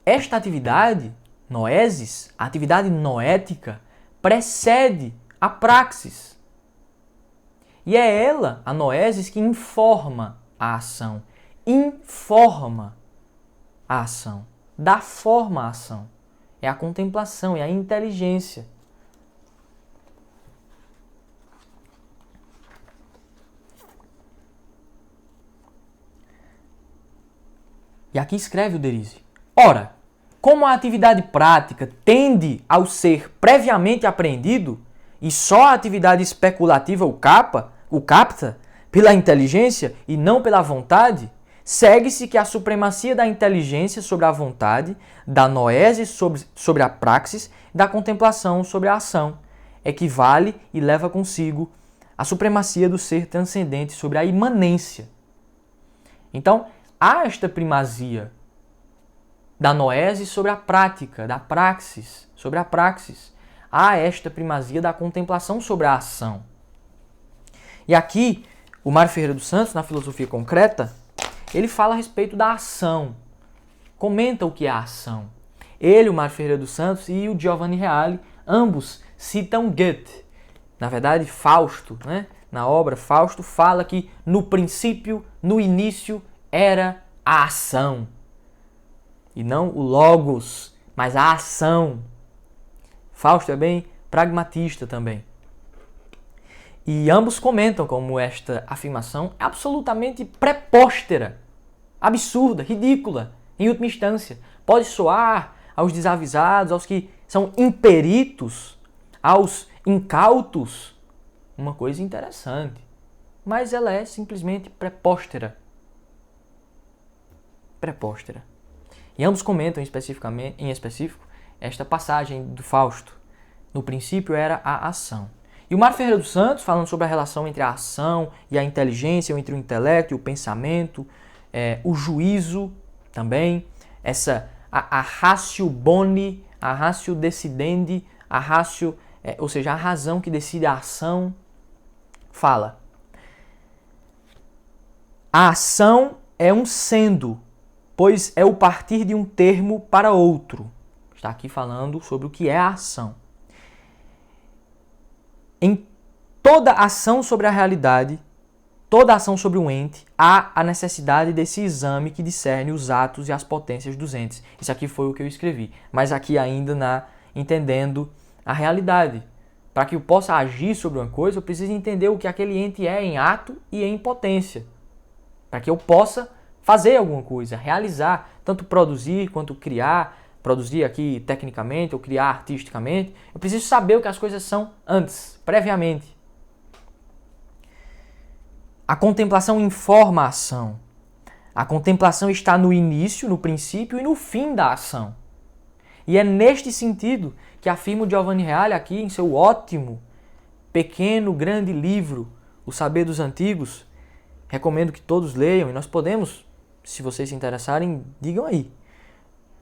esta atividade, noesis, a atividade noética, precede a praxis. E é ela, a noesis, que informa a ação. Informa a ação. Dá forma à ação. É a contemplação, é a inteligência. E aqui escreve o de Rizzi. Ora, como a atividade prática tende ao ser previamente apreendido, e só a atividade especulativa o capa, o capta pela inteligência e não pela vontade, segue-se que a supremacia da inteligência sobre a vontade, da noese sobre a praxis, da contemplação sobre a ação, equivale e leva consigo a supremacia do ser transcendente sobre a imanência. Então, há esta primazia da noese sobre a prática, da praxis sobre a praxis. Há esta primazia da contemplação sobre a ação. E aqui, o Mário Ferreira dos Santos, na Filosofia Concreta, ele fala a respeito da ação. Comenta o que é a ação. Ele, o Mário Ferreira dos Santos e o Giovanni Reale, ambos citam Goethe. Na verdade, Fausto, né? Na obra, Fausto fala que no princípio, no início, era a ação. E não o logos, mas a ação. Fausto é bem pragmatista também. E ambos comentam como esta afirmação é absolutamente prepóstera, absurda, ridícula, em última instância. Pode soar aos desavisados, aos que são imperitos, aos incautos, uma coisa interessante. Mas ela é simplesmente prepóstera. Prepóstera. E ambos comentam em específico esta passagem do Fausto. No princípio era a ação. E o Mário Ferreira dos Santos, falando sobre a relação entre a ação e a inteligência, ou entre o intelecto e o pensamento, o juízo também, a ratio boni, a ratio decidendi, a ratio, ou seja, a razão que decide a ação, fala: a ação é um sendo, pois é o partir de um termo para outro. Está aqui falando sobre o que é a ação. Em toda ação sobre a realidade, toda ação sobre um ente, há a necessidade desse exame que discerne os atos e as potências dos entes. Isso aqui foi o que eu escrevi, mas aqui ainda entendendo a realidade. Para que eu possa agir sobre uma coisa, eu preciso entender o que aquele ente é em ato e em potência. Para que eu possa fazer alguma coisa, realizar, tanto produzir quanto criar, produzir aqui tecnicamente ou criar artisticamente, eu preciso saber o que as coisas são antes, previamente. A contemplação informa a ação. A contemplação está no início, no princípio e no fim da ação. E é neste sentido que afirma o Giovanni Reale aqui em seu ótimo, pequeno, grande livro, O Saber dos Antigos. Recomendo que todos leiam e nós podemos, se vocês se interessarem, digam aí.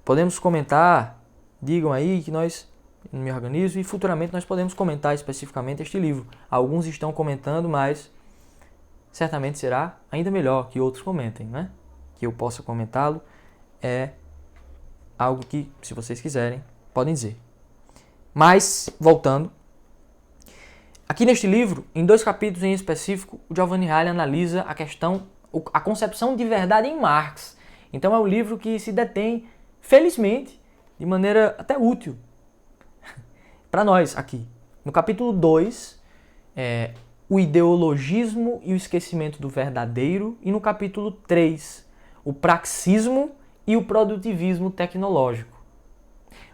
Podemos comentar, digam aí que nós me organizo e futuramente nós podemos comentar especificamente este livro. Alguns estão comentando, mas certamente será ainda melhor que outros comentem, né? Que eu possa comentá-lo é algo que, se vocês quiserem, podem dizer. Mas, voltando, aqui neste livro, em 2 capítulos em específico, o Giovanni Reale analisa a concepção de verdade em Marx. Então é um livro que se detém, felizmente, de maneira até útil para nós aqui. No capítulo 2, o ideologismo e o esquecimento do verdadeiro, e no capítulo 3, o praxismo e o produtivismo tecnológico.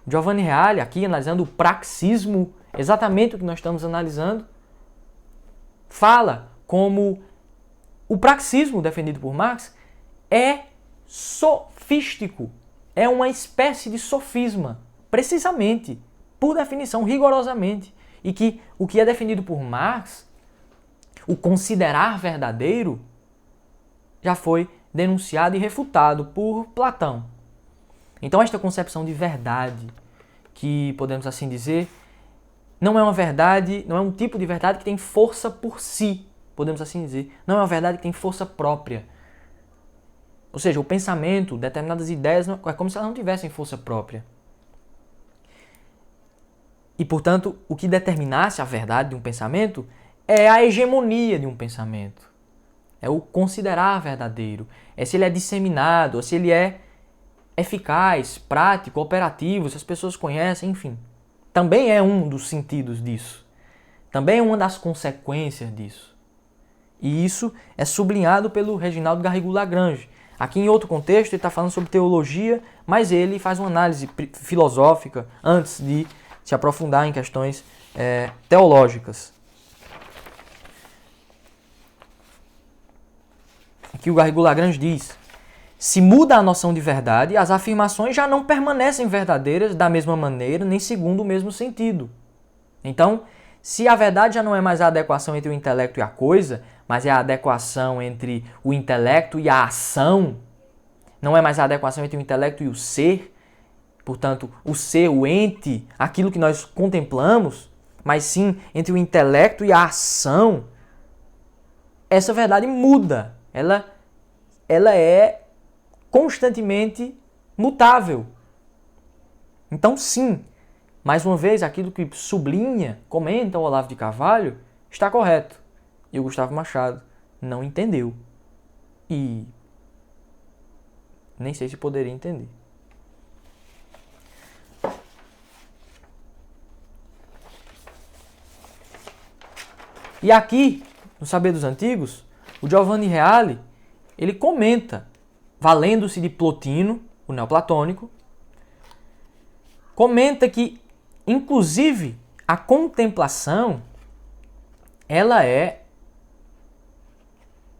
O Giovanni Reale, aqui analisando o praxismo, exatamente o que nós estamos analisando, fala como o praxismo defendido por Marx é sofístico, é uma espécie de sofisma, precisamente, por definição, rigorosamente, e que o que é defendido por Marx, o considerar verdadeiro, já foi denunciado e refutado por Platão. Então esta concepção de verdade, que podemos assim dizer, não é uma verdade, não é um tipo de verdade que tem força por si, podemos assim dizer. Não é uma verdade que tem força própria. Ou seja, o pensamento, determinadas ideias, é como se elas não tivessem força própria. E, portanto, o que determinasse a verdade de um pensamento é a hegemonia de um pensamento. É o considerar verdadeiro. É se ele é disseminado, se ele é eficaz, prático, operativo, se as pessoas conhecem, enfim. Também é um dos sentidos disso. Também é uma das consequências disso. E isso é sublinhado pelo Reginaldo Garrigou Lagrange. Aqui em outro contexto ele está falando sobre teologia, mas ele faz uma análise filosófica antes de se aprofundar em questões teológicas. Aqui o Garrigou Lagrange diz: se muda a noção de verdade, as afirmações já não permanecem verdadeiras da mesma maneira, nem segundo o mesmo sentido. Então, se a verdade já não é mais a adequação entre o intelecto e a coisa, mas é a adequação entre o intelecto e a ação, não é mais a adequação entre o intelecto e o ser, portanto, o ser, o ente, aquilo que nós contemplamos, mas sim entre o intelecto e a ação, essa verdade muda. Ela é constantemente mutável. Então, sim, mais uma vez, aquilo que sublinha, comenta o Olavo de Carvalho, está correto. E o Gustavo Machado não entendeu. E nem sei se poderia entender. E aqui, no Saber dos Antigos, o Giovanni Reale, ele comenta, valendo-se de Plotino, o neoplatônico, comenta que, inclusive, a contemplação, ela é,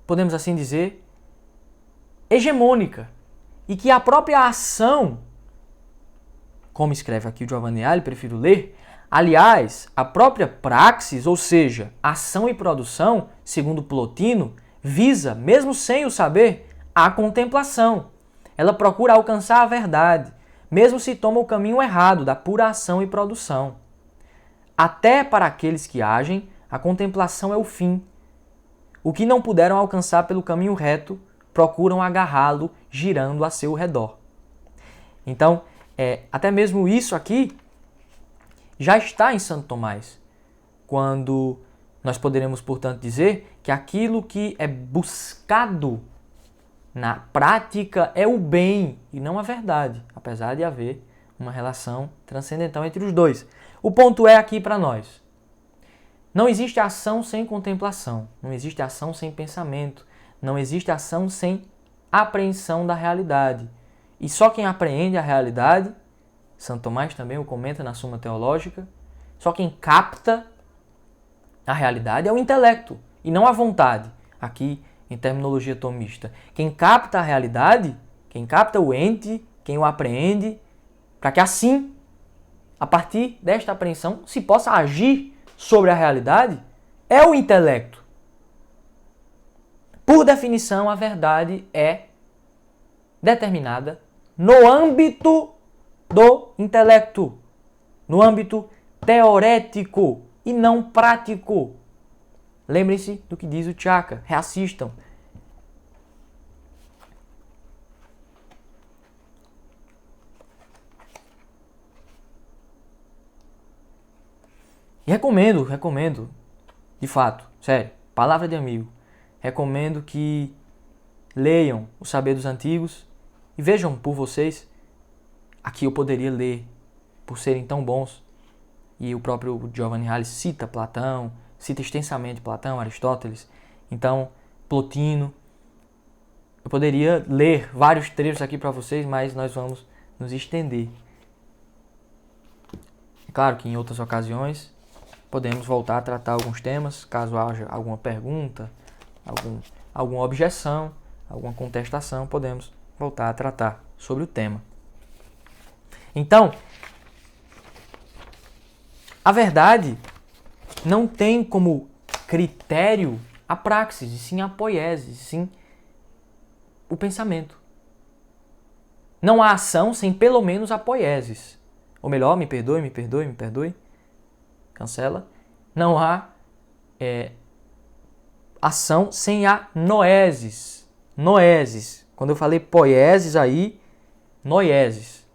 podemos assim dizer, hegemônica. E que a própria ação, como escreve aqui o Giovanni Reale, prefiro ler, aliás, a própria praxis, ou seja, ação e produção, segundo Plotino, visa, mesmo sem o saber, a contemplação. Ela procura alcançar a verdade, mesmo se toma o caminho errado da pura ação e produção. Até para aqueles que agem, a contemplação é o fim. O que não puderam alcançar pelo caminho reto, procuram agarrá-lo girando a seu redor. Então, até mesmo isso aqui já está em Santo Tomás, quando nós poderemos, portanto, dizer que aquilo que é buscado na prática é o bem e não a verdade, apesar de haver uma relação transcendental entre os dois. O ponto é aqui para nós: não existe ação sem contemplação, não existe ação sem pensamento, não existe ação sem apreensão da realidade. E só quem apreende a realidade, Santo Tomás também o comenta na Suma Teológica, só quem capta a realidade é o intelecto e não a vontade. Aqui, em terminologia tomista, quem capta a realidade, quem capta o ente, quem o apreende, para que assim, a partir desta apreensão, se possa agir sobre a realidade, é o intelecto. Por definição, a verdade é determinada no âmbito do intelecto, no âmbito teorético e não prático. Lembrem-se do que diz o Tchaka, reassistam. E recomendo, de fato, sério, palavra de amigo, recomendo que leiam o Saber dos Antigos e vejam por vocês. Aqui eu poderia ler, por serem tão bons, e o próprio Giovanni Reale cita Platão, cita extensamente Platão, Aristóteles, então Plotino. Eu poderia ler vários trechos aqui para vocês, mas nós vamos nos estender. É claro que em outras ocasiões podemos voltar a tratar alguns temas, caso haja alguma pergunta, alguma objeção, alguma contestação, podemos voltar a tratar sobre o tema. Então, a verdade não tem como critério a praxis, e sim a poiese, sim o pensamento. Não há ação sem pelo menos a poiesis. Ou melhor, me perdoe. Cancela. Não há ação sem a noesis. Noesis. Quando eu falei poiesis aí, noesis,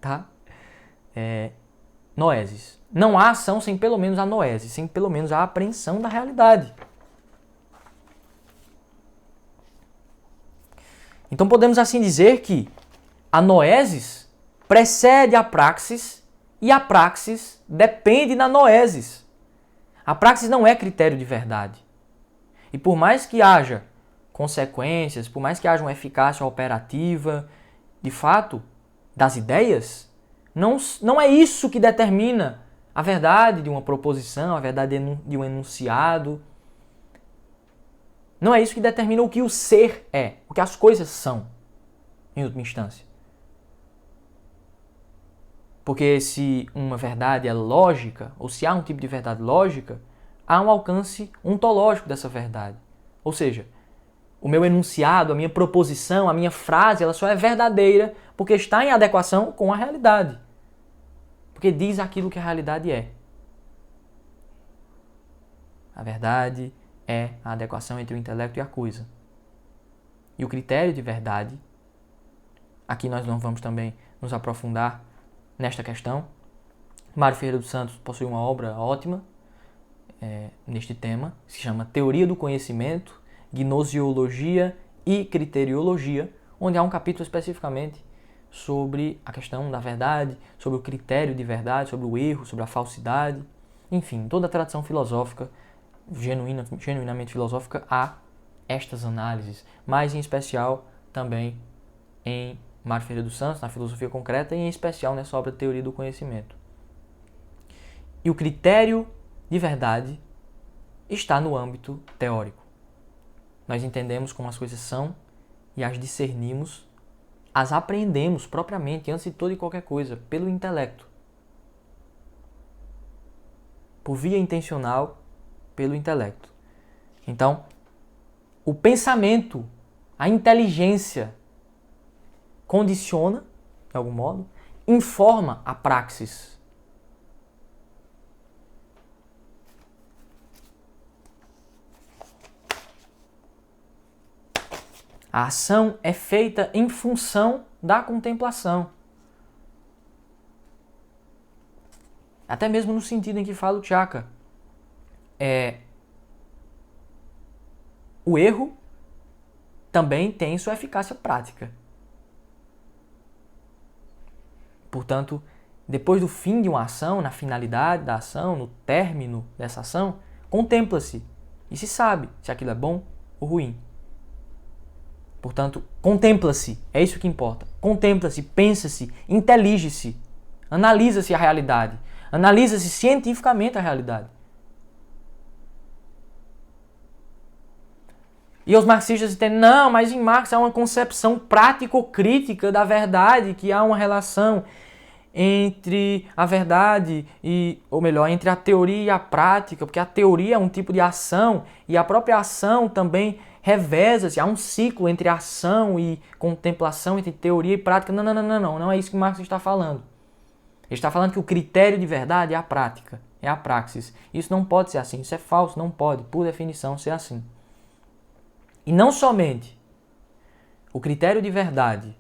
tá? Noesis. Não há ação sem pelo menos a noesis, sem pelo menos a apreensão da realidade. Então podemos assim dizer que a noesis precede a praxis e a praxis depende da noesis. A praxis não é critério de verdade. E por mais que haja consequências, por mais que haja uma eficácia operativa, de fato, das ideias, não é isso que determina a verdade de uma proposição, a verdade de um enunciado. Não é isso que determina o que o ser é, o que as coisas são, em última instância. Porque se uma verdade é lógica, ou se há um tipo de verdade lógica, há um alcance ontológico dessa verdade. Ou seja, o meu enunciado, a minha proposição, a minha frase, ela só é verdadeira porque está em adequação com a realidade. Porque diz aquilo que a realidade é. A verdade é a adequação entre o intelecto e a coisa. E o critério de verdade, aqui nós não vamos também nos aprofundar nesta questão. Mário Ferreira dos Santos possui uma obra ótima neste tema, que se chama Teoria do Conhecimento, Gnosiologia e Criteriologia, onde há um capítulo especificamente sobre a questão da verdade, sobre o critério de verdade, sobre o erro, sobre a falsidade, enfim, toda a tradição filosófica, genuinamente filosófica, há estas análises, mas em especial também em Mário Ferreira dos Santos, na filosofia concreta, e em especial nessa obra Teoria do Conhecimento. E o critério de verdade está no âmbito teórico. Nós entendemos como as coisas são e as discernimos, as apreendemos propriamente, antes de toda e qualquer coisa, pelo intelecto. Por via intencional, pelo intelecto. Então, o pensamento, a inteligência, condiciona, de algum modo, informa a praxis. A ação é feita em função da contemplação. Até mesmo no sentido em que fala o Chaka. O erro também tem sua eficácia prática. Portanto, depois do fim de uma ação, na finalidade da ação, no término dessa ação, contempla-se e se sabe se aquilo é bom ou ruim. Portanto, contempla-se, é isso que importa. Contempla-se, pensa-se, intelige-se, analisa-se a realidade, analisa-se cientificamente a realidade. E os marxistas entendem, não, mas em Marx há uma concepção prático-crítica da verdade, que há uma relação entre a verdade entre a teoria e a prática, porque a teoria é um tipo de ação e a própria ação também reveza-se, há um ciclo entre ação e contemplação, entre teoria e prática. Não é isso que Marx está falando. Ele está falando que o critério de verdade é a prática, é a praxis. Isso não pode ser assim, isso é falso, não pode, por definição, ser assim. E não somente o critério de verdade,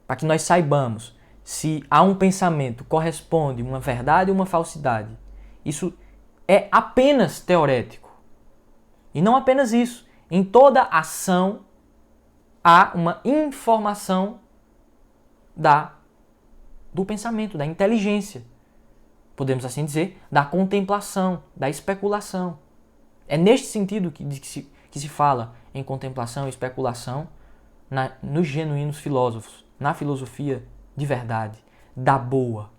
para que nós saibamos se há um pensamento corresponde uma verdade ou uma falsidade. Isso é apenas teorético. E não apenas isso. Em toda ação há uma informação do pensamento, da inteligência. Podemos assim dizer, da contemplação, da especulação. É neste sentido que se fala em contemplação e especulação nos genuínos filósofos, na filosofia de verdade, da boa.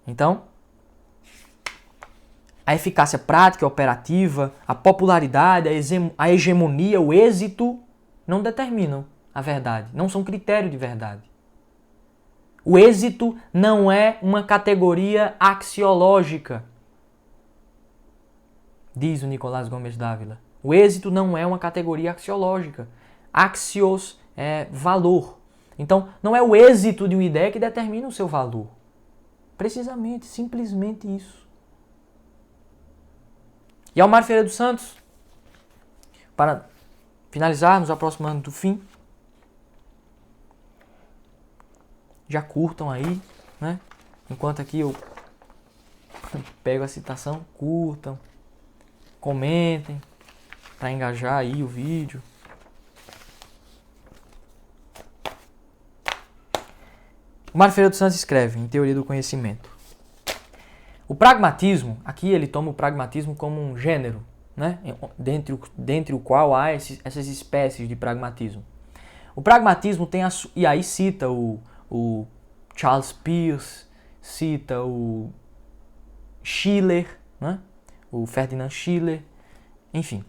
Então, a eficácia prática, operativa, a popularidade, a hegemonia, o êxito não determinam a verdade, não são critério de verdade. O êxito não é uma categoria axiológica, diz o Nicolás Gomes Dávila. O êxito não é uma categoria axiológica. Axios é valor. Então, não é o êxito de uma ideia que determina o seu valor. Precisamente, simplesmente isso. E ao Mário Ferreira dos Santos, para finalizar, nos aproximando do fim, já curtam aí, né? Enquanto aqui eu pego a citação, curtam, comentem, para engajar aí o vídeo. O Mário Ferreira dos Santos escreve em Teoria do Conhecimento. O pragmatismo, aqui ele toma o pragmatismo como um gênero, né? Dentre o qual há essas espécies de pragmatismo. O pragmatismo tem e aí cita o Charles Peirce, cita o Schiller, né? O Ferdinand Schiller, Enfim,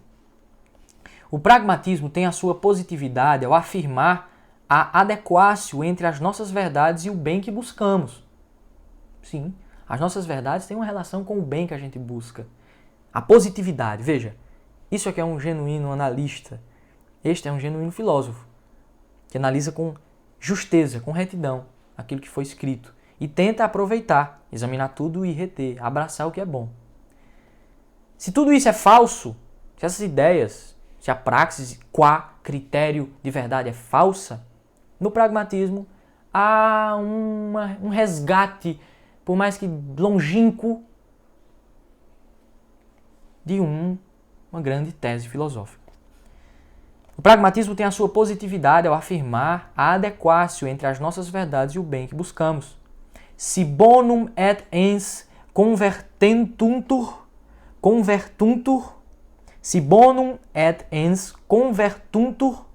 o pragmatismo tem a sua positividade ao afirmar a adequácio entre as nossas verdades e o bem que buscamos. Sim, as nossas verdades têm uma relação com o bem que a gente busca. A positividade, veja, isso aqui é um genuíno analista, este é um genuíno filósofo, que analisa com justeza, com retidão, aquilo que foi escrito e tenta aproveitar, examinar tudo e reter, abraçar o que é bom. Se tudo isso é falso, se essas ideias, se a praxis qua critério de verdade é falsa, no pragmatismo há um resgate, por mais que longínquo, de uma grande tese filosófica. O pragmatismo tem a sua positividade ao afirmar a adequácio entre as nossas verdades e o bem que buscamos. Si bonum et ens convertuntur, si bonum et ens convertuntur,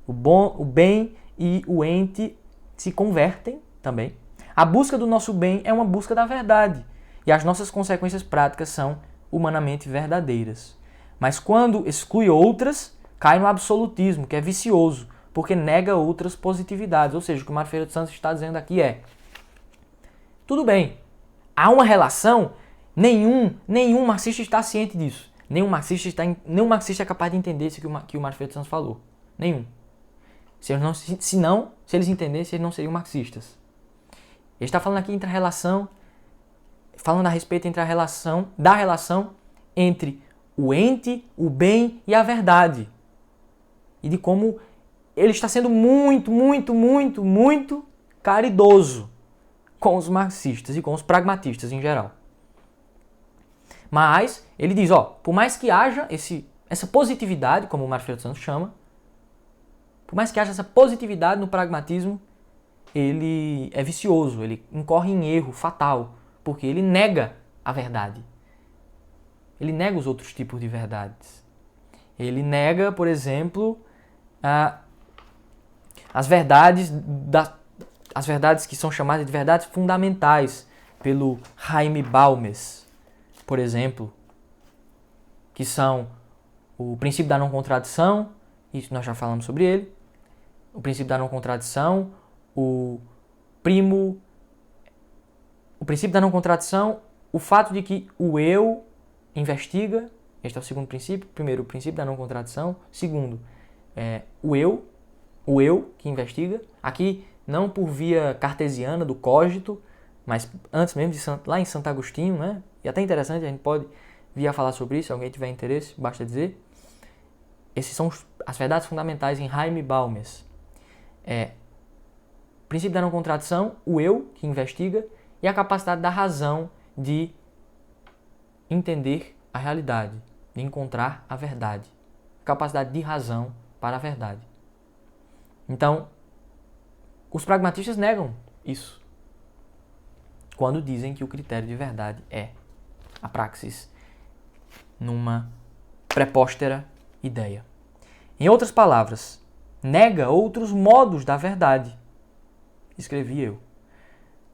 o bem e o ente se convertem também. A busca do nosso bem é uma busca da verdade e as nossas consequências práticas são humanamente verdadeiras. Mas quando exclui outras, cai no absolutismo, que é vicioso, porque nega outras positividades. Ou seja, o que o Mário Ferreira dos Santos está dizendo aqui é: tudo bem, há uma relação, nenhum marxista está ciente disso. Nenhum marxista é capaz de entender isso que o Mário Ferreira dos Santos falou. Nenhum. Se eles entendessem, eles não seriam marxistas. Ele está falando aqui falando a respeito da relação entre o ente, o bem e a verdade. E de como ele está sendo muito caridoso com os marxistas e com os pragmatistas em geral. Mas ele diz, por mais que haja essa positividade, como o Mário Ferreira dos Santos chama, por mais que haja essa positividade no pragmatismo, ele é vicioso, ele incorre em erro fatal, porque ele nega a verdade. Ele nega os outros tipos de verdades. Ele nega, por exemplo, as verdades que são chamadas de verdades fundamentais pelo Jaime Balmes, por exemplo, que são o princípio da não contradição, isso nós já falamos sobre ele, o princípio da não contradição, o princípio da não contradição, o fato de que o eu investiga, este é o segundo princípio. Primeiro, o princípio da não contradição. Segundo, o eu que investiga. Aqui, não por via cartesiana do cogito, mas antes mesmo, lá em Santo Agostinho, né? E até interessante, a gente pode vir a falar sobre isso, se alguém tiver interesse, basta dizer. Esses são as verdades fundamentais em Jaime Balmes. Princípio da não contradição, o eu que investiga e a capacidade da razão de entender a realidade, de encontrar a verdade. Capacidade de razão para a verdade. Então, os pragmatistas negam isso quando dizem que o critério de verdade é a praxis numa prepóstera ideia. Em outras palavras, nega outros modos da verdade. Escrevi eu.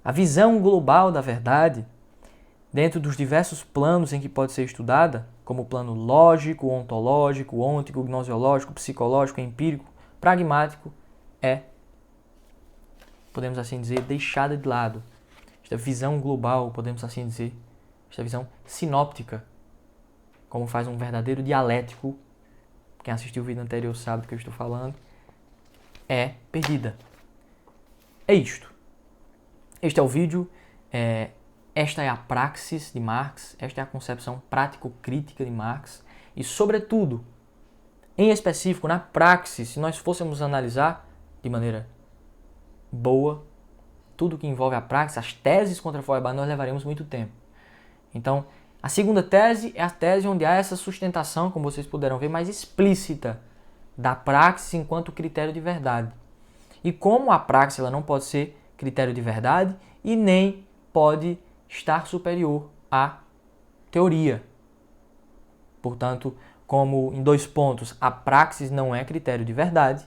A visão global da verdade, dentro dos diversos planos em que pode ser estudada, como o plano lógico, ontológico, ôntico, gnosiológico, psicológico, empírico, pragmático, podemos assim dizer, deixada de lado. Esta visão global, podemos assim dizer, esta visão sinóptica, como faz um verdadeiro dialético, quem assistiu o vídeo anterior sabe do que eu estou falando, é perdida. É isto. Este é o vídeo, esta é a praxis de Marx, esta é a concepção prático-crítica de Marx e, sobretudo, em específico, na praxis, se nós fôssemos analisar de maneira boa tudo que envolve a praxis, as teses contra Feuerbach, nós levaremos muito tempo. Então, a segunda tese é a tese onde há essa sustentação, como vocês puderam ver, mais explícita da praxis enquanto critério de verdade. E como a praxis ela não pode ser critério de verdade e nem pode estar superior à teoria. Portanto, como em 2 pontos, a praxis não é critério de verdade,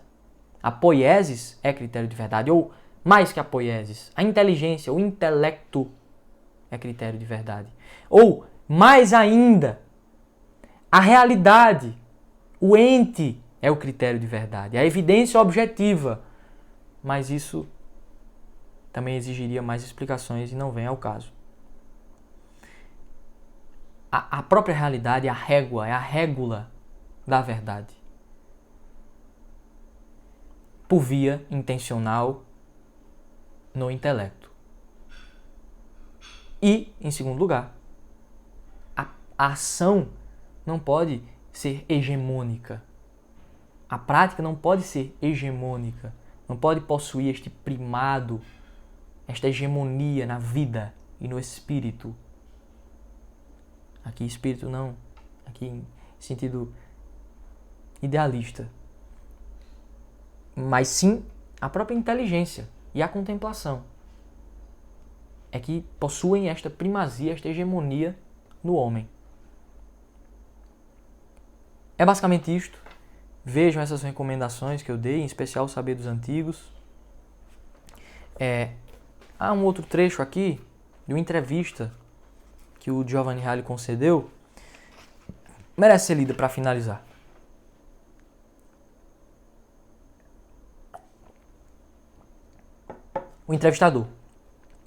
a poiesis é critério de verdade, ou mais que a poiesis, a inteligência, o intelecto é critério de verdade. Ou, mais ainda, A realidade, o ente é o critério de verdade, a evidência objetiva. Mas isso também exigiria mais explicações e não vem ao caso. A própria realidade é a régua, é a régula da verdade. Por via intencional no intelecto. E, em segundo lugar, a ação não pode ser hegemônica. A prática não pode ser hegemônica. Não pode possuir este primado, esta hegemonia na vida e no espírito. Aqui espírito não, aqui em sentido idealista. Mas sim a própria inteligência e a contemplação. É que possuem esta primazia, esta hegemonia no homem. É basicamente isto. Vejam essas recomendações que eu dei, em especial o Saber dos Antigos. Há um outro trecho aqui de uma entrevista que o Giovanni Reale concedeu. Merece ser lida para finalizar. O entrevistador.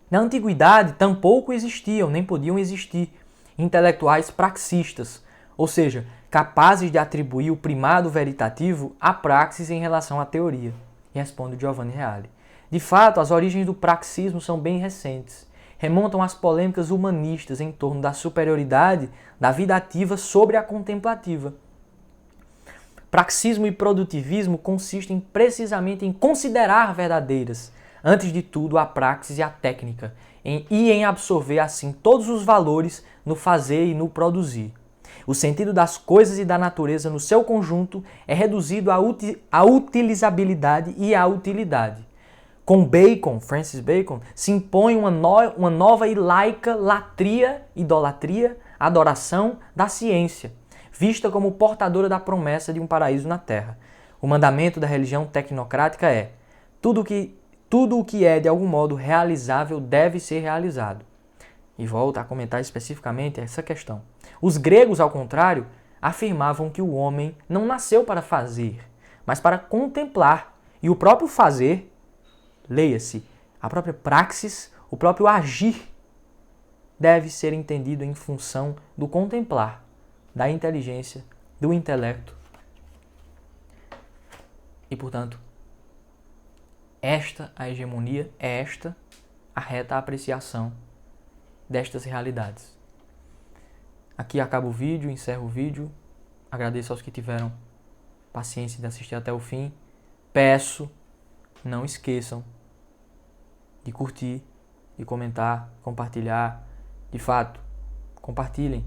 Na antiguidade, tampouco existiam, nem podiam existir, intelectuais praxistas, ou seja, capazes de atribuir o primado veritativo à praxis em relação à teoria. E responde Giovanni Reale. De fato, as origens do praxismo são bem recentes. Remontam às polêmicas humanistas em torno da superioridade da vida ativa sobre a contemplativa. Praxismo e produtivismo consistem precisamente em considerar verdadeiras, antes de tudo, a praxis e a técnica, e em absorver assim todos os valores no fazer e no produzir. O sentido das coisas e da natureza no seu conjunto é reduzido à utilizabilidade e à utilidade. Com Bacon, Francis Bacon, se impõe uma nova e laica idolatria, adoração da ciência, vista como portadora da promessa de um paraíso na Terra. O mandamento da religião tecnocrática é: tudo o que é de algum modo realizável deve ser realizado. E volta a comentar especificamente essa questão. Os gregos, ao contrário, afirmavam que o homem não nasceu para fazer, mas para contemplar. E o próprio fazer, leia-se, a própria praxis, o próprio agir, deve ser entendido em função do contemplar, da inteligência, do intelecto. E, portanto, a hegemonia é a reta apreciação destas realidades. Aqui acaba o vídeo, encerro o vídeo. Agradeço aos que tiveram paciência de assistir até o fim. Peço, não esqueçam de curtir, de comentar, compartilhar. De fato, compartilhem.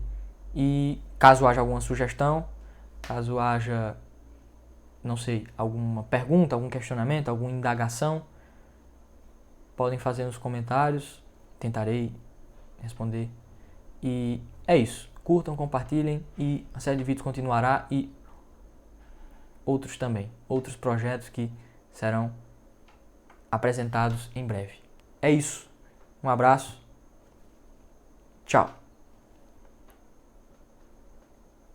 E caso haja alguma sugestão, caso haja, não sei, alguma pergunta, algum questionamento, alguma indagação, podem fazer nos comentários. Tentarei responder. E é isso. Curtam, compartilhem e a série de vídeos continuará e outros também. Outros projetos que serão apresentados em breve. É isso. Um abraço. Tchau.